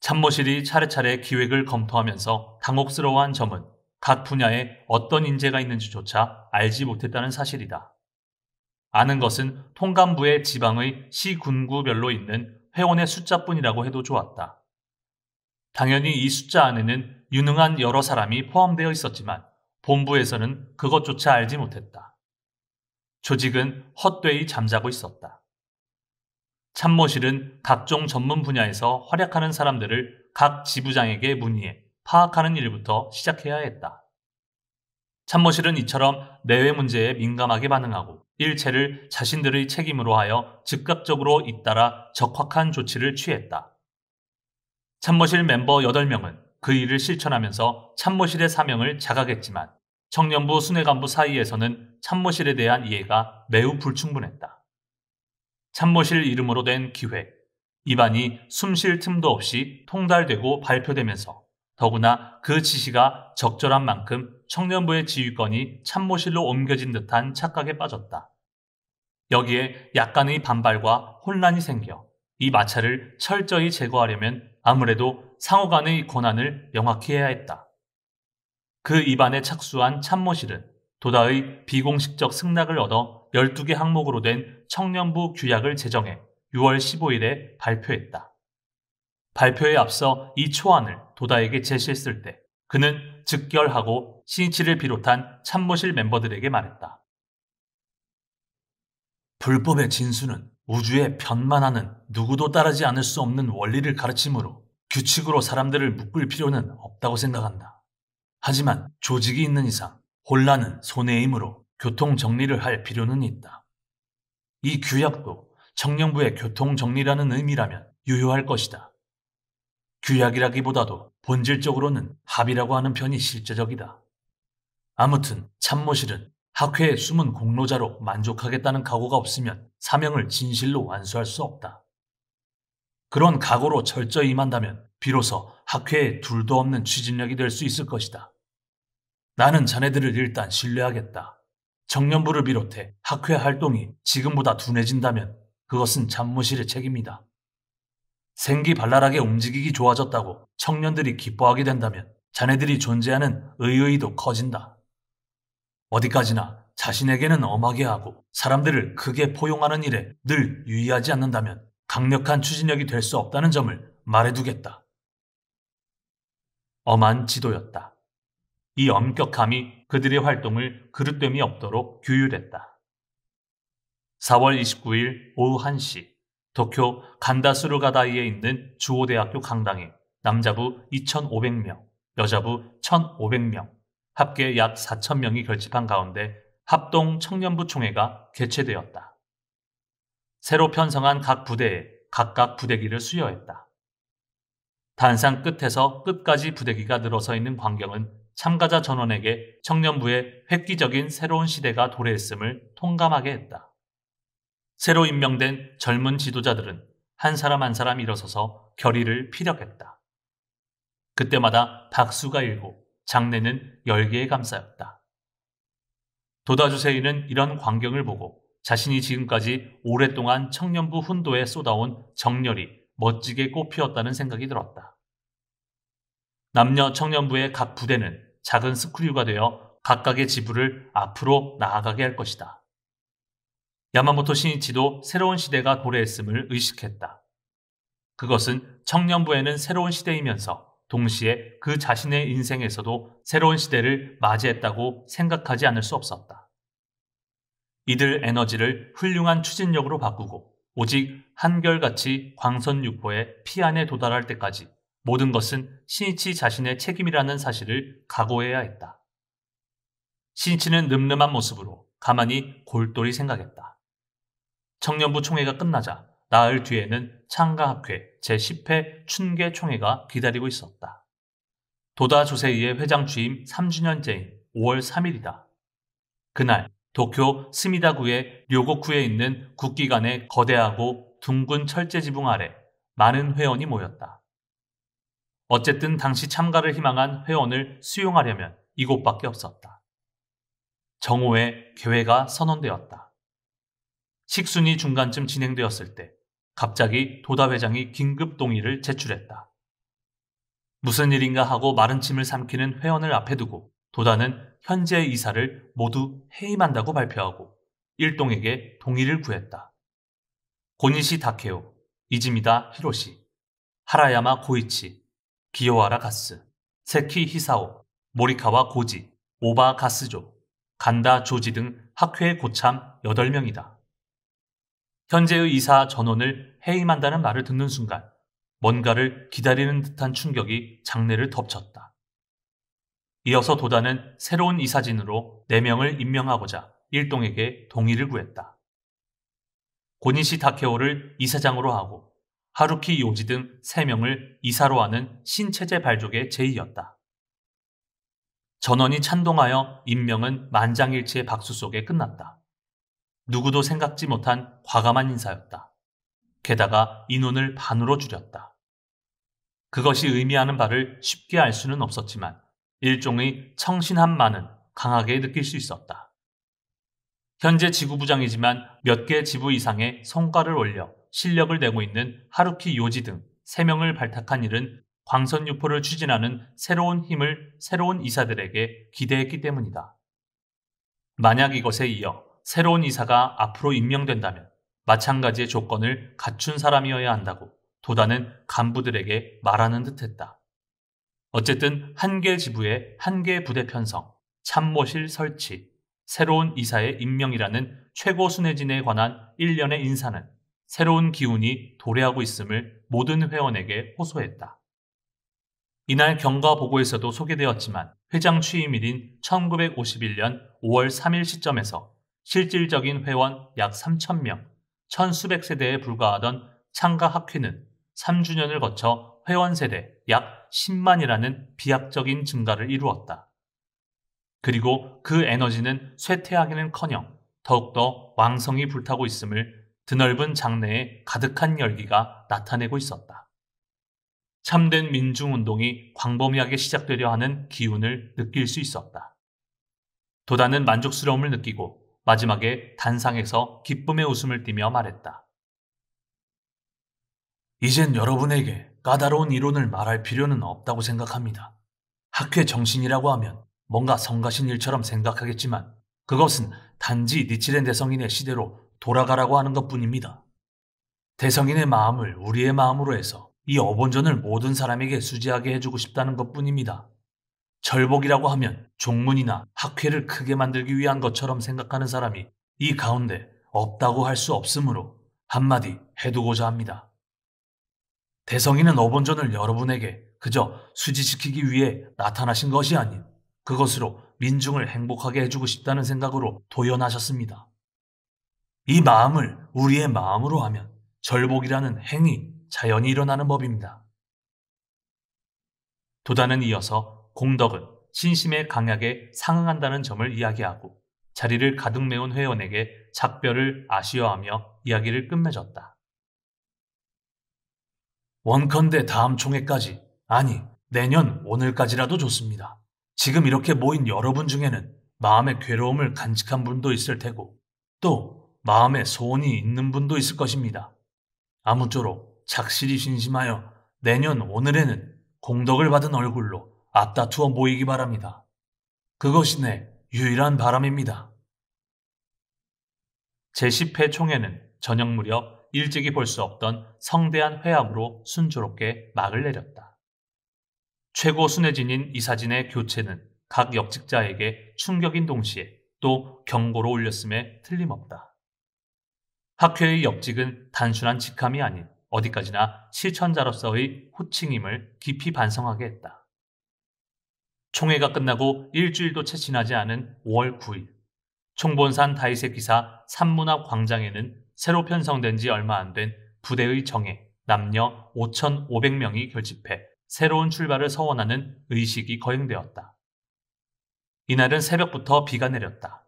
참모실이 차례차례 기획을 검토하면서 당혹스러워한 점은 각 분야에 어떤 인재가 있는지조차 알지 못했다는 사실이다. 아는 것은 통감부의 지방의 시군구별로 있는 회원의 숫자뿐이라고 해도 좋았다. 당연히 이 숫자 안에는 유능한 여러 사람이 포함되어 있었지만 본부에서는 그것조차 알지 못했다. 조직은 헛되이 잠자고 있었다. 참모실은 각종 전문 분야에서 활약하는 사람들을 각 지부장에게 문의해 파악하는 일부터 시작해야 했다. 참모실은 이처럼 내외 문제에 민감하게 반응하고 일체를 자신들의 책임으로 하여 즉각적으로 잇따라 적확한 조치를 취했다. 참모실 멤버 8명은 그 일을 실천하면서 참모실의 사명을 자각했지만 청년부 수뇌간부 사이에서는 참모실에 대한 이해가 매우 불충분했다. 참모실 이름으로 된 기획, 입안이 숨 쉴 틈도 없이 통달되고 발표되면서 더구나 그 지시가 적절한 만큼 청년부의 지휘권이 참모실로 옮겨진 듯한 착각에 빠졌다. 여기에 약간의 반발과 혼란이 생겨 이 마찰을 철저히 제거하려면 아무래도 상호 간의 권한을 명확히 해야 했다. 그 입안에 착수한 참모실은 도다의 비공식적 승낙을 얻어 12개 항목으로 된 청년부 규약을 제정해 6월 15일에 발표했다. 발표에 앞서 이 초안을 도다에게 제시했을 때 그는 즉결하고 신이치를 비롯한 참모실 멤버들에게 말했다. 불법의 진수는 우주의 편만하는 누구도 따르지 않을 수 없는 원리를 가르치므로 규칙으로 사람들을 묶을 필요는 없다고 생각한다. 하지만 조직이 있는 이상 혼란은 손해의 힘으로 교통 정리를 할 필요는 있다. 이 규약도 청년부의 교통 정리라는 의미라면 유효할 것이다. 규약이라기보다도 본질적으로는 합의라고 하는 편이 실제적이다. 아무튼 참모실은 학회의 숨은 공로자로 만족하겠다는 각오가 없으면 사명을 진실로 완수할 수 없다. 그런 각오로 철저히 임한다면 비로소 학회에 둘도 없는 추진력이 될 수 있을 것이다. 나는 자네들을 일단 신뢰하겠다. 청년부를 비롯해 학회 활동이 지금보다 둔해진다면 그것은 참모실의 책임이다. 생기발랄하게 움직이기 좋아졌다고 청년들이 기뻐하게 된다면 자네들이 존재하는 의의도 커진다. 어디까지나 자신에게는 엄하게 하고 사람들을 크게 포용하는 일에 늘 유의하지 않는다면 강력한 추진력이 될 수 없다는 점을 말해두겠다. 엄한 지도였다. 이 엄격함이 그들의 활동을 그릇됨이 없도록 규율했다. 4월 29일 오후 1시 도쿄 간다스루가다이에 있는 주호대학교 강당에 남자부 2,500명, 여자부 1,500명, 합계 약 4,000명이 결집한 가운데 합동 청년부 총회가 개최되었다. 새로 편성한 각 부대에 각각 부대기를 수여했다. 단상 끝에서 끝까지 부대기가 늘어서 있는 광경은 참가자 전원에게 청년부의 획기적인 새로운 시대가 도래했음을 통감하게 했다. 새로 임명된 젊은 지도자들은 한 사람 한 사람 일어서서 결의를 피력했다. 그때마다 박수가 일고 장례는 열기에 감싸였다. 도다 주세이는 이런 광경을 보고 자신이 지금까지 오랫동안 청년부 훈도에 쏟아온 정열이 멋지게 꽃피었다는 생각이 들었다. 남녀 청년부의 각 부대는 작은 스크류가 되어 각각의 지부를 앞으로 나아가게 할 것이다. 야마모토 신이치도 새로운 시대가 도래했음을 의식했다. 그것은 청년부에는 새로운 시대이면서 동시에 그 자신의 인생에서도 새로운 시대를 맞이했다고 생각하지 않을 수 없었다. 이들 에너지를 훌륭한 추진력으로 바꾸고 오직 한결같이 광선육포의 피 안에 도달할 때까지 모든 것은 신이치 자신의 책임이라는 사실을 각오해야 했다. 신이치는 늠름한 모습으로 가만히 골똘히 생각했다. 청년부 총회가 끝나자 나흘 뒤에는 창가학회 제10회 춘계 총회가 기다리고 있었다. 도다 조세이의 회장 취임 3주년째인 5월 3일이다. 그날 도쿄 스미다구의 료고쿠에 있는 국기관의 거대하고 둥근 철제 지붕 아래 많은 회원이 모였다. 어쨌든 당시 참가를 희망한 회원을 수용하려면 이곳밖에 없었다. 정오에 개회가 선언되었다. 식순이 중간쯤 진행되었을 때 갑자기 도다 회장이 긴급 동의를 제출했다. 무슨 일인가 하고 마른 침을 삼키는 회원을 앞에 두고 도다는 현재 이사를 모두 해임한다고 발표하고 일동에게 동의를 구했다. 고니시 다케오, 이즈미다 히로시, 하라야마 고이치, 기요하라 가스, 세키 히사오, 모리카와 고지, 오바 가스조, 간다 조지 등 학회 고참 8명이다. 현재의 이사 전원을 해임한다는 말을 듣는 순간 뭔가를 기다리는 듯한 충격이 장내를 덮쳤다. 이어서 도다는 새로운 이사진으로 4명을 임명하고자 일동에게 동의를 구했다. 고니시 다케오를 이사장으로 하고 하루키 요지 등 3명을 이사로 하는 신체제 발족의 제의였다. 전원이 찬동하여 임명은 만장일치의 박수 속에 끝났다. 누구도 생각지 못한 과감한 인사였다. 게다가 인원을 반으로 줄였다. 그것이 의미하는 바를 쉽게 알 수는 없었지만 일종의 청신함만은 강하게 느낄 수 있었다. 현재 지구부장이지만 몇 개 지부 이상의 성과를 올려 실력을 내고 있는 하루키 요지 등 3명을 발탁한 일은 광선유포를 추진하는 새로운 힘을 새로운 이사들에게 기대했기 때문이다. 만약 이것에 이어 새로운 이사가 앞으로 임명된다면 마찬가지의 조건을 갖춘 사람이어야 한다고 도다는 간부들에게 말하는 듯했다. 어쨌든 한 개 지부에 한 개 부대 편성, 참모실 설치, 새로운 이사의 임명이라는 최고 순회진에 관한 일련의 인사는 새로운 기운이 도래하고 있음을 모든 회원에게 호소했다. 이날 경과 보고에서도 소개되었지만 회장 취임일인 1951년 5월 3일 시점에서 실질적인 회원 약 3,000명, 천수백 세대에 불과하던 창가학회는 3주년을 거쳐 회원 세대 약 10만이라는 비약적인 증가를 이루었다. 그리고 그 에너지는 쇠퇴하기는커녕 더욱더 왕성히 불타고 있음을 드넓은 장내에 가득한 열기가 나타내고 있었다. 참된 민중운동이 광범위하게 시작되려 하는 기운을 느낄 수 있었다. 도다는 만족스러움을 느끼고 마지막에 단상에서 기쁨의 웃음을 띠며 말했다. 이젠 여러분에게 까다로운 이론을 말할 필요는 없다고 생각합니다. 학회 정신이라고 하면 뭔가 성가신 일처럼 생각하겠지만 그것은 단지 니치렌 대성인의 시대로 돌아가라고 하는 것뿐입니다. 대성인의 마음을 우리의 마음으로 해서 이 어본전을 모든 사람에게 수지하게 해주고 싶다는 것뿐입니다. 절복이라고 하면 종문이나 학회를 크게 만들기 위한 것처럼 생각하는 사람이 이 가운데 없다고 할 수 없으므로 한마디 해두고자 합니다. 대성인은 어본전을 여러분에게 그저 수지시키기 위해 나타나신 것이 아닌 그것으로 민중을 행복하게 해주고 싶다는 생각으로 도연하셨습니다. 이 마음을 우리의 마음으로 하면 절복이라는 행위, 자연이 일어나는 법입니다. 도다는 이어서 공덕은 신심의 강약에 상응한다는 점을 이야기하고 자리를 가득 메운 회원에게 작별을 아쉬워하며 이야기를 끝맺었다. 원컨대 다음 총회까지, 아니 내년 오늘까지라도 좋습니다. 지금 이렇게 모인 여러분 중에는 마음의 괴로움을 간직한 분도 있을 테고 또 마음에 소원이 있는 분도 있을 것입니다. 아무쪼록 착실히 신심하여 내년 오늘에는 공덕을 받은 얼굴로 앞다투어 모이기 바랍니다. 그것이 내 유일한 바람입니다. 제10회 총회는 저녁 무렵 일찍이 볼 수 없던 성대한 회합으로 순조롭게 막을 내렸다. 최고 순회진인 이사진의 교체는 각 역직자에게 충격인 동시에 또 경고로 울렸음에 틀림없다. 학회의 역직은 단순한 직함이 아닌 어디까지나 실천자로서의 호칭임을 깊이 반성하게 했다. 총회가 끝나고 일주일도 채 지나지 않은 5월 9일, 총본산 다이세 기사 산문화 광장에는 새로 편성된 지 얼마 안 된 부대의 정예, 남녀 5,500명이 결집해 새로운 출발을 서원하는 의식이 거행되었다. 이날은 새벽부터 비가 내렸다.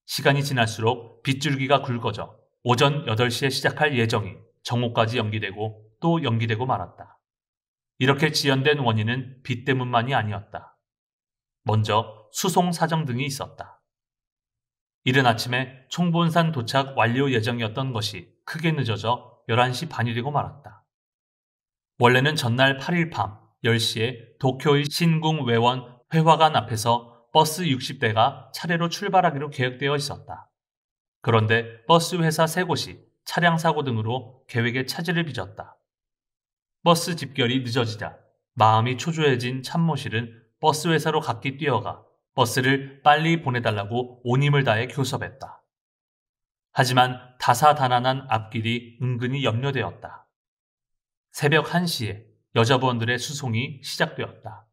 시간이 지날수록 빗줄기가 굵어져 오전 8시에 시작할 예정이 정오까지 연기되고 또 연기되고 말았다. 이렇게 지연된 원인은 비 때문만이 아니었다. 먼저 수송 사정 등이 있었다. 이른 아침에 총본산 도착 완료 예정이었던 것이 크게 늦어져 11시 반이 되고 말았다. 원래는 전날 8일 밤 10시에 도쿄의 신궁 외원 회화관 앞에서 버스 60대가 차례로 출발하기로 계획되어 있었다. 그런데 버스 회사 3곳이 차량 사고 등으로 계획에 차질을 빚었다. 버스 집결이 늦어지자 마음이 초조해진 참모실은 버스 회사로 각기 뛰어가 버스를 빨리 보내달라고 온 힘을 다해 교섭했다. 하지만 다사다난한 앞길이 은근히 염려되었다. 새벽 1시에 여자부원들의 수송이 시작되었다.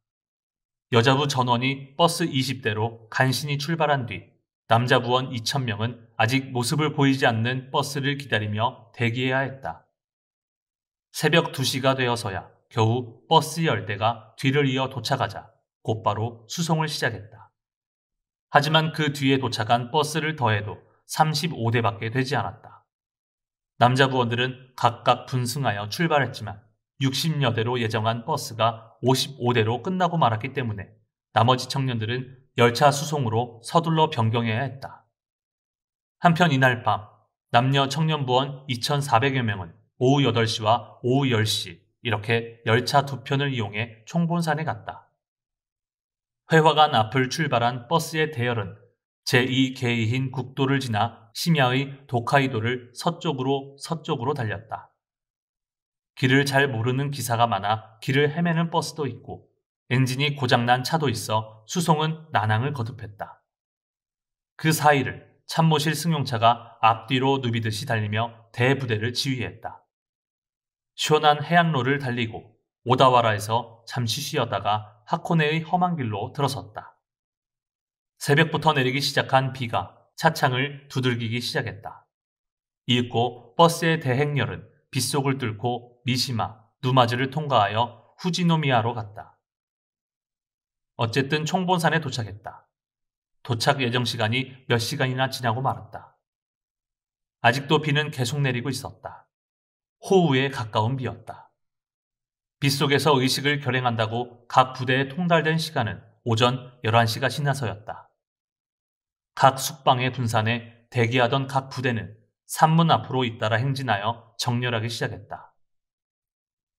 여자부 전원이 버스 20대로 간신히 출발한 뒤 남자부원 2,000명은 아직 모습을 보이지 않는 버스를 기다리며 대기해야 했다. 새벽 2시가 되어서야 겨우 버스 10대가 뒤를 이어 도착하자 곧바로 수송을 시작했다. 하지만 그 뒤에 도착한 버스를 더해도 35대밖에 되지 않았다. 남자 부원들은 각각 분승하여 출발했지만 60여 대로 예정한 버스가 55대로 끝나고 말았기 때문에 나머지 청년들은 열차 수송으로 서둘러 변경해야 했다. 한편 이날 밤 남녀 청년부원 2,400여 명은 오후 8시와 오후 10시 이렇게 열차 2편을 이용해 총본산에 갔다. 회화관 앞을 출발한 버스의 대열은 제2계이인 국도를 지나 심야의 도카이도를 서쪽으로 달렸다. 길을 잘 모르는 기사가 많아 길을 헤매는 버스도 있고 엔진이 고장난 차도 있어 수송은 난항을 거듭했다. 그 사이를 참모실 승용차가 앞뒤로 누비듯이 달리며 대부대를 지휘했다. 시원한 해안로를 달리고 오다와라에서 잠시 쉬었다가 하코네의 험한 길로 들어섰다. 새벽부터 내리기 시작한 비가 차창을 두들기기 시작했다. 이윽고 버스의 대행렬은 빗속을 뚫고 미시마, 누마즈를 통과하여 후지노미야로 갔다. 어쨌든 총본산에 도착했다. 도착 예정 시간이 몇 시간이나 지나고 말았다. 아직도 비는 계속 내리고 있었다. 호우에 가까운 비였다. 빗속에서 의식을 결행한다고 각 부대에 통달된 시간은 오전 11시가 지나서였다. 각 숙방의 분산에 대기하던 각 부대는 산문 앞으로 잇따라 행진하여 정렬하기 시작했다.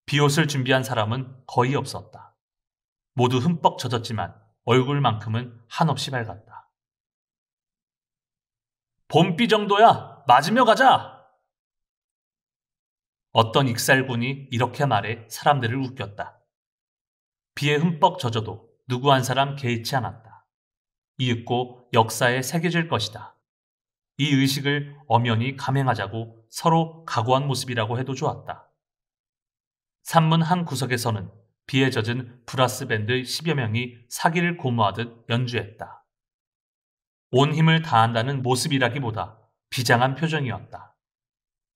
비옷을 준비한 사람은 거의 없었다. 모두 흠뻑 젖었지만 얼굴만큼은 한없이 밝았다. 봄비 정도야! 맞으며 가자! 어떤 익살군이 이렇게 말해 사람들을 웃겼다. 비에 흠뻑 젖어도 누구 한 사람 개의치 않았다. 이윽고 역사에 새겨질 것이다. 이 의식을 엄연히 감행하자고 서로 각오한 모습이라고 해도 좋았다. 산문 한 구석에서는 비에 젖은 브라스 밴드 10여 명이 사기를 고무하듯 연주했다. 온 힘을 다한다는 모습이라기보다 비장한 표정이었다.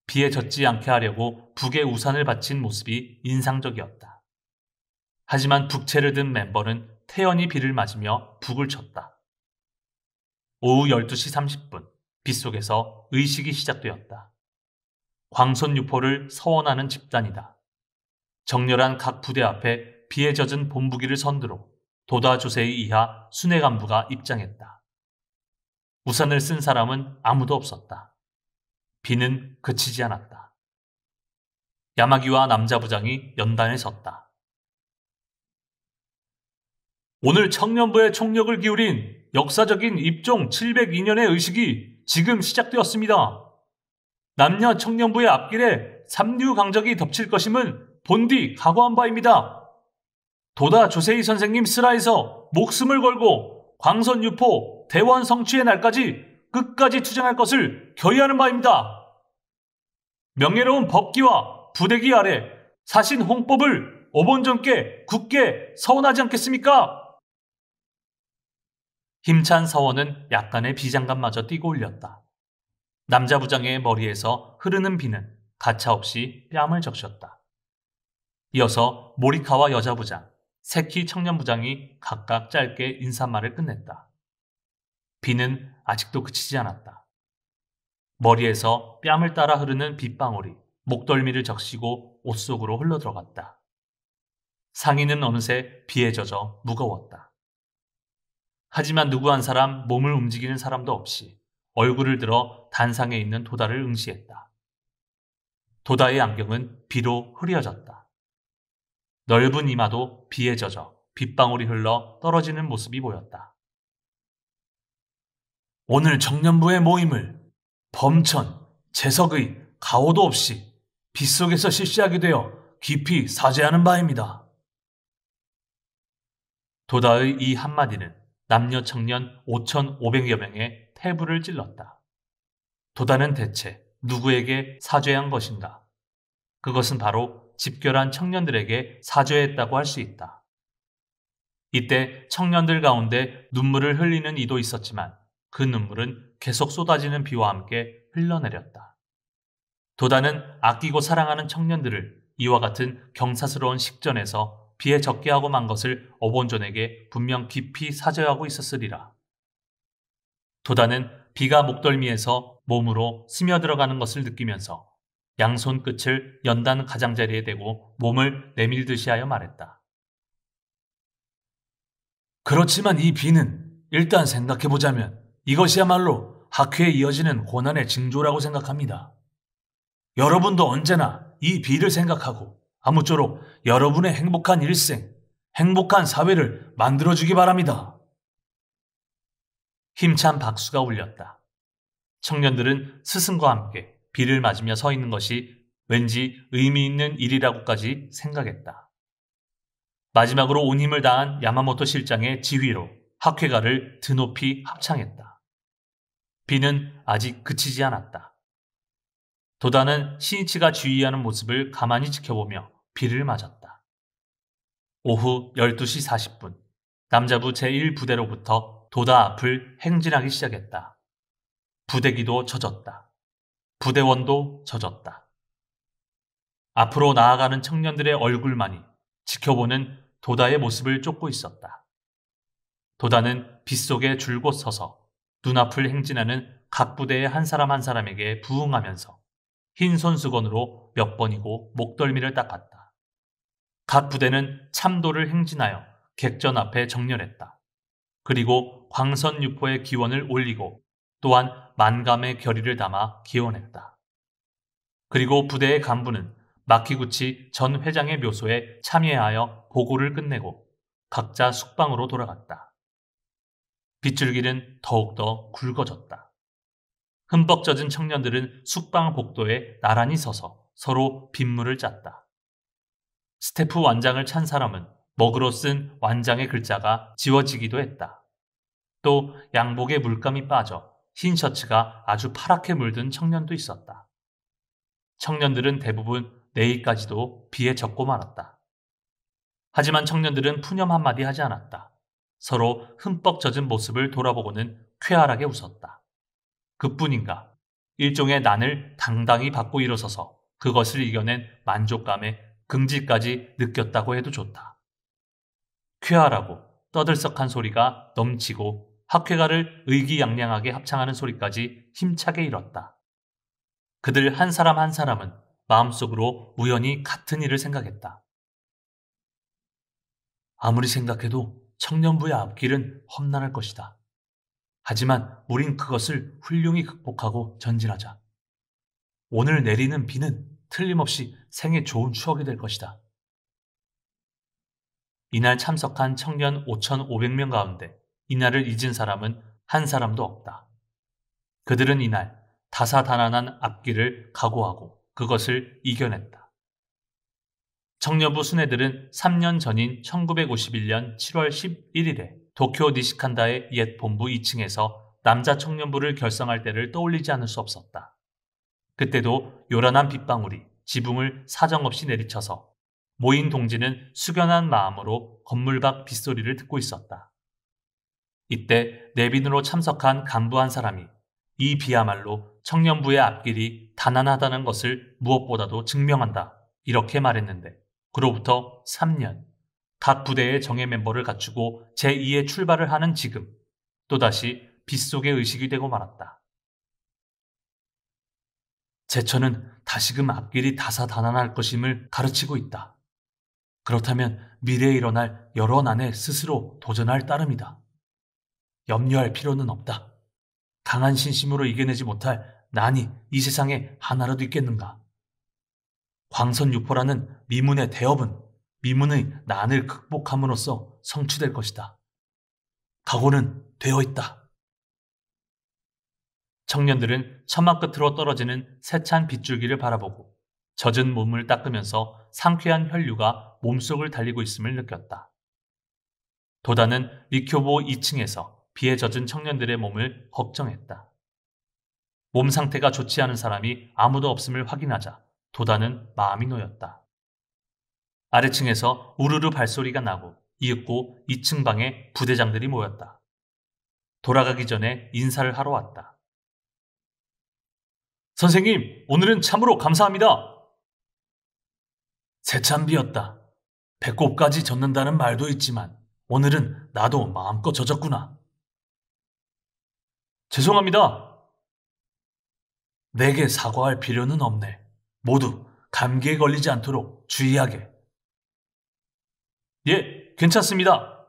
비에 젖지 않게 하려고 북에 우산을 받친 모습이 인상적이었다. 하지만 북채를 든 멤버는 태연히 비를 맞으며 북을 쳤다. 오후 12시 30분 빗속에서 의식이 시작되었다. 광선유포를 서원하는 집단이다. 정렬한 각 부대 앞에 비에 젖은 본부기를 선두로 도다 조세의 이하 순회 간부가 입장했다. 우산을 쓴 사람은 아무도 없었다. 비는 그치지 않았다. 야마기와 남자부장이 연단에 섰다. 오늘 청년부의 총력을 기울인 역사적인 입종 702년의 의식이 지금 시작되었습니다. 남녀 청년부의 앞길에 삼류 강적이 덮칠 것임은 본디 각오한 바입니다. 도다 조세희 선생님 슬하에서 목숨을 걸고 광선유포 대원 성취의 날까지 끝까지 투쟁할 것을 결의하는 바입니다. 명예로운 법기와 부대기 아래 사신 홍법을 오본전께 굳게 서원하지 않겠습니까? 힘찬 서원은 약간의 비장감마저 띄고 올렸다. 남자부장의 머리에서 흐르는 비는 가차없이 뺨을 적셨다. 이어서 모리카와 여자부장, 세키 청년부장이 각각 짧게 인사말을 끝냈다. 비는 아직도 그치지 않았다. 머리에서 뺨을 따라 흐르는 빗방울이 목덜미를 적시고 옷 속으로 흘러들어갔다. 상의는 어느새 비에 젖어 무거웠다. 하지만 누구 한 사람 몸을 움직이는 사람도 없이 얼굴을 들어 단상에 있는 도다를 응시했다. 도다의 안경은 비로 흐려졌다. 넓은 이마도 비에 젖어 빗방울이 흘러 떨어지는 모습이 보였다. 오늘 청년부의 모임을 범천, 재석의 가오도 없이 빗속에서 실시하게 되어 깊이 사죄하는 바입니다. 도다의 이 한마디는 남녀 청년 5,500여 명의 태부를 찔렀다. 도다는 대체 누구에게 사죄한 것인가? 그것은 바로 집결한 청년들에게 사죄했다고 할 수 있다. 이때 청년들 가운데 눈물을 흘리는 이도 있었지만 그 눈물은 계속 쏟아지는 비와 함께 흘러내렸다. 도다는 아끼고 사랑하는 청년들을 이와 같은 경사스러운 식전에서 비에 젖게 하고 만 것을 어본존에게 분명 깊이 사죄하고 있었으리라. 도다는 비가 목덜미에서 몸으로 스며들어가는 것을 느끼면서 양손 끝을 연단 가장자리에 대고 몸을 내밀듯이 하여 말했다. 그렇지만 이 비는 일단 생각해보자면 이것이야말로 학회에 이어지는 고난의 징조라고 생각합니다. 여러분도 언제나 이 비를 생각하고 아무쪼록 여러분의 행복한 일생, 행복한 사회를 만들어주기 바랍니다. 힘찬 박수가 울렸다. 청년들은 스승과 함께 비를 맞으며 서 있는 것이 왠지 의미 있는 일이라고까지 생각했다. 마지막으로 온 힘을 다한 야마모토 실장의 지휘로 학회가를 드높이 합창했다. 비는 아직 그치지 않았다. 도다는 시니치가 지휘하는 모습을 가만히 지켜보며 비를 맞았다. 오후 12시 40분, 남자부 제1부대로부터 도다 앞을 행진하기 시작했다. 부대기도 젖었다. 부대원도 젖었다. 앞으로 나아가는 청년들의 얼굴만이 지켜보는 도다의 모습을 쫓고 있었다. 도다는 빗속에 줄곧 서서 눈앞을 행진하는 각 부대의 한 사람 한 사람에게 부응하면서 흰 손수건으로 몇 번이고 목덜미를 닦았다. 각 부대는 참도를 행진하여 객전 앞에 정렬했다. 그리고 광선유포의 기원을 올리고 또한 만감의 결의를 담아 기원했다. 그리고 부대의 간부는 마키구치 전 회장의 묘소에 참여하여 보고를 끝내고 각자 숙방으로 돌아갔다. 빗줄기는 더욱더 굵어졌다. 흠뻑 젖은 청년들은 숙방 복도에 나란히 서서 서로 빗물을 짰다. 스태프 완장을 찬 사람은 먹으로 쓴 완장의 글자가 지워지기도 했다. 또 양복에 물감이 빠져 흰 셔츠가 아주 파랗게 물든 청년도 있었다. 청년들은 대부분 내일까지도 비에 젖고 말았다. 하지만 청년들은 푸념 한마디 하지 않았다. 서로 흠뻑 젖은 모습을 돌아보고는 쾌활하게 웃었다. 그뿐인가 일종의 난을 당당히 받고 일어서서 그것을 이겨낸 만족감에 긍지까지 느꼈다고 해도 좋다. 쾌활하고 떠들썩한 소리가 넘치고 학회가를 의기양양하게 합창하는 소리까지 힘차게 일었다. 그들 한 사람 한 사람은 마음속으로 우연히 같은 일을 생각했다. 아무리 생각해도 청년부의 앞길은 험난할 것이다. 하지만 우린 그것을 훌륭히 극복하고 전진하자. 오늘 내리는 비는 틀림없이 생애 좋은 추억이 될 것이다. 이날 참석한 청년 5,500명 가운데 이날을 잊은 사람은 한 사람도 없다. 그들은 이날 다사다난한 앞길을 각오하고 그것을 이겨냈다. 청년부 순회들은 3년 전인 1951년 7월 11일에 도쿄 니시칸다의 옛 본부 2층에서 남자 청년부를 결성할 때를 떠올리지 않을 수 없었다. 그때도 요란한 빗방울이 지붕을 사정없이 내리쳐서 모인 동지는 숙연한 마음으로 건물 밖 빗소리를 듣고 있었다. 이때 내빈으로 참석한 간부 한 사람이 이 비야말로 청년부의 앞길이 단안하다는 것을 무엇보다도 증명한다. 이렇게 말했는데 그로부터 3년, 각 부대의 정예 멤버를 갖추고 제2의 출발을 하는 지금 또다시 빗속의 의식이 되고 말았다. 제천은 다시금 앞길이 다사다난할 것임을 가르치고 있다. 그렇다면 미래에 일어날 여러 난에 스스로 도전할 따름이다. 염려할 필요는 없다. 강한 신심으로 이겨내지 못할 난이 이 세상에 하나라도 있겠는가? 광선유포라는 미문의 대업은 미문의 난을 극복함으로써 성취될 것이다. 각오는 되어 있다. 청년들은 처마 끝으로 떨어지는 세찬 빗줄기를 바라보고 젖은 몸을 닦으면서 상쾌한 혈류가 몸속을 달리고 있음을 느꼈다. 도다는 리쿄보 2층에서 비에 젖은 청년들의 몸을 걱정했다. 몸 상태가 좋지 않은 사람이 아무도 없음을 확인하자 도다는 마음이 놓였다. 아래층에서 우르르 발소리가 나고 이윽고 2층 방에 부대장들이 모였다. 돌아가기 전에 인사를 하러 왔다. 선생님, 오늘은 참으로 감사합니다. 세찬 비였다. 배꼽까지 젖는다는 말도 있지만 오늘은 나도 마음껏 젖었구나. 죄송합니다. 내게 사과할 필요는 없네. 모두 감기에 걸리지 않도록 주의하게. 예, 괜찮습니다.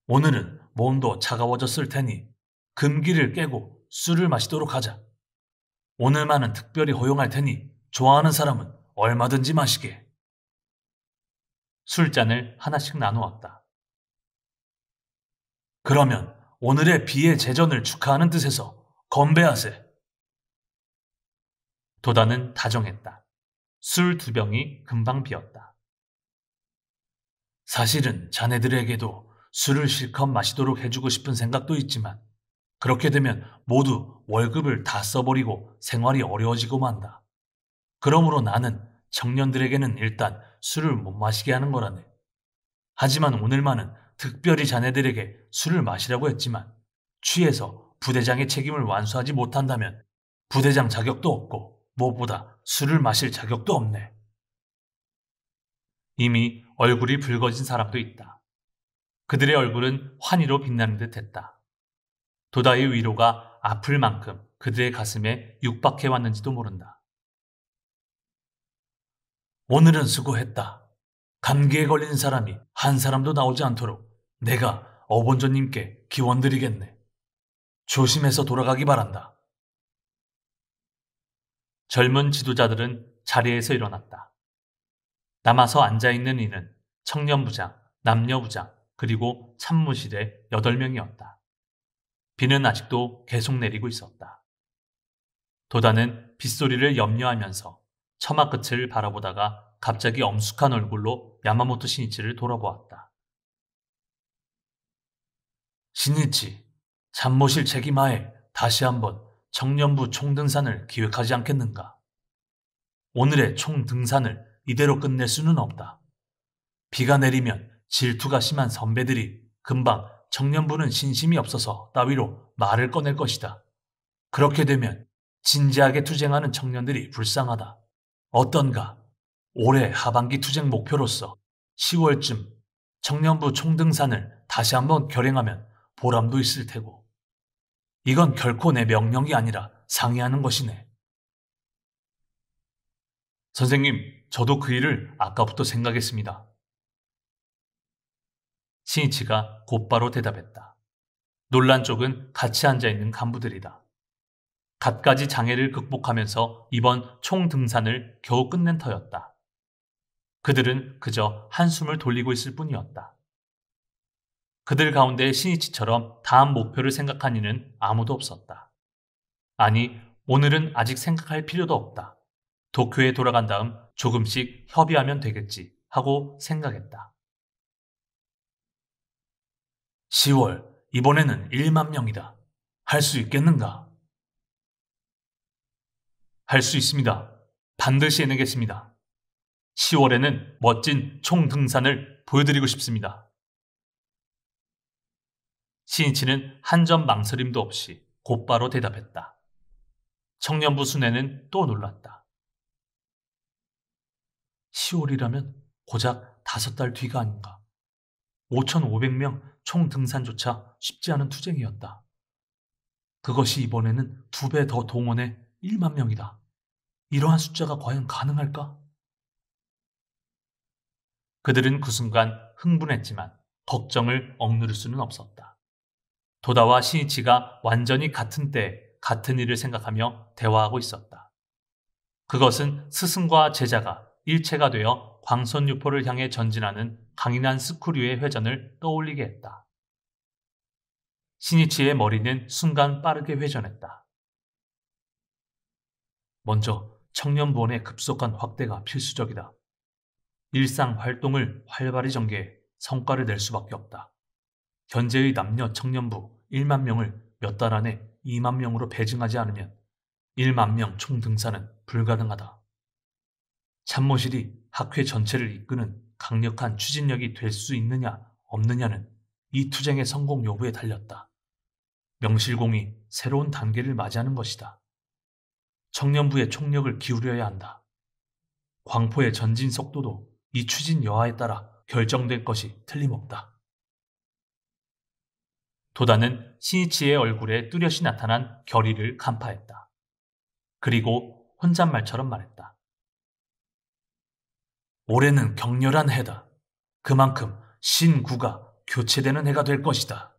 오늘은 몸도 차가워졌을 테니 금기를 깨고 술을 마시도록 하자. 오늘만은 특별히 허용할 테니 좋아하는 사람은 얼마든지 마시게. 술잔을 하나씩 나누었다. 그러면 오늘의 비의 제전을 축하하는 뜻에서 건배하세. 도다는 다정했다. 술 2병이 금방 비었다. 사실은 자네들에게도 술을 실컷 마시도록 해주고 싶은 생각도 있지만 그렇게 되면 모두 월급을 다 써버리고 생활이 어려워지고 만다. 그러므로 나는 청년들에게는 일단 술을 못 마시게 하는 거라네. 하지만 오늘만은 특별히 자네들에게 술을 마시라고 했지만 취해서 부대장의 책임을 완수하지 못한다면 부대장 자격도 없고 무엇보다 술을 마실 자격도 없네. 이미 얼굴이 붉어진 사람도 있다. 그들의 얼굴은 환희로 빛나는 듯 했다. 도다의 위로가 아플 만큼 그들의 가슴에 육박해 왔는지도 모른다. 오늘은 수고했다. 감기에 걸린 사람이 한 사람도 나오지 않도록 내가 어본저님께 기원드리겠네. 조심해서 돌아가기 바란다. 젊은 지도자들은 자리에서 일어났다. 남아서 앉아있는 이는 청년부장, 남녀부장, 그리고 참모실의 8명이었다. 비는 아직도 계속 내리고 있었다. 도다는 빗소리를 염려하면서 처마 끝을 바라보다가 갑자기 엄숙한 얼굴로 야마모토 신이치를 돌아보았다. 신이치, 참모실 책임하에 다시 한번 청년부 총등산을 기획하지 않겠는가? 오늘의 총등산을 이대로 끝낼 수는 없다. 비가 내리면 질투가 심한 선배들이 금방 청년부는 신심이 없어서 따위로 말을 꺼낼 것이다. 그렇게 되면 진지하게 투쟁하는 청년들이 불쌍하다. 어떤가? 올해 하반기 투쟁 목표로서 10월쯤 청년부 총등산을 다시 한번 결행하면 보람도 있을 테고. 이건 결코 내 명령이 아니라 상의하는 것이네. 선생님, 저도 그 일을 아까부터 생각했습니다. 신이치가 곧바로 대답했다. 놀란 쪽은 같이 앉아있는 간부들이다. 갖가지 장애를 극복하면서 이번 총등산을 겨우 끝낸 터였다. 그들은 그저 한숨을 돌리고 있을 뿐이었다. 그들 가운데 신이치처럼 다음 목표를 생각한 이는 아무도 없었다. 아니, 오늘은 아직 생각할 필요도 없다. 도쿄에 돌아간 다음 조금씩 협의하면 되겠지 하고 생각했다. 10월, 이번에는 1만 명이다. 할 수 있겠는가? 할 수 있습니다. 반드시 해내겠습니다. 10월에는 멋진 총등산을 보여드리고 싶습니다. 신이치는 한 점 망설임도 없이 곧바로 대답했다. 청년부 순애는 또 놀랐다. 10월이라면 고작 5달 뒤가 아닌가. 5,500명 총등산조차 쉽지 않은 투쟁이었다. 그것이 이번에는 2배 더 동원해 1만 명이다. 이러한 숫자가 과연 가능할까? 그들은 그 순간 흥분했지만 걱정을 억누를 수는 없었다. 도다와 신이치가 완전히 같은 때에 같은 일을 생각하며 대화하고 있었다. 그것은 스승과 제자가 일체가 되어 광선유포를 향해 전진하는 강인한 스쿠류의 회전을 떠올리게 했다. 신이치의 머리는 순간 빠르게 회전했다. 먼저 청년부원의 급속한 확대가 필수적이다. 일상 활동을 활발히 전개해 성과를 낼 수밖에 없다. 현재의 남녀 청년부 1만 명을 몇 달 안에 2만 명으로 배증하지 않으면 1만 명 총등산은 불가능하다. 참모실이 학회 전체를 이끄는 강력한 추진력이 될 수 있느냐 없느냐는 이 투쟁의 성공 여부에 달렸다. 명실공히 새로운 단계를 맞이하는 것이다. 청년부의 총력을 기울여야 한다. 광포의 전진 속도도 이 추진 여하에 따라 결정될 것이 틀림없다. 도다는 신이치의 얼굴에 뚜렷이 나타난 결의를 간파했다. 그리고 혼잣말처럼 말했다. 올해는 격렬한 해다. 그만큼 신구가 교체되는 해가 될 것이다.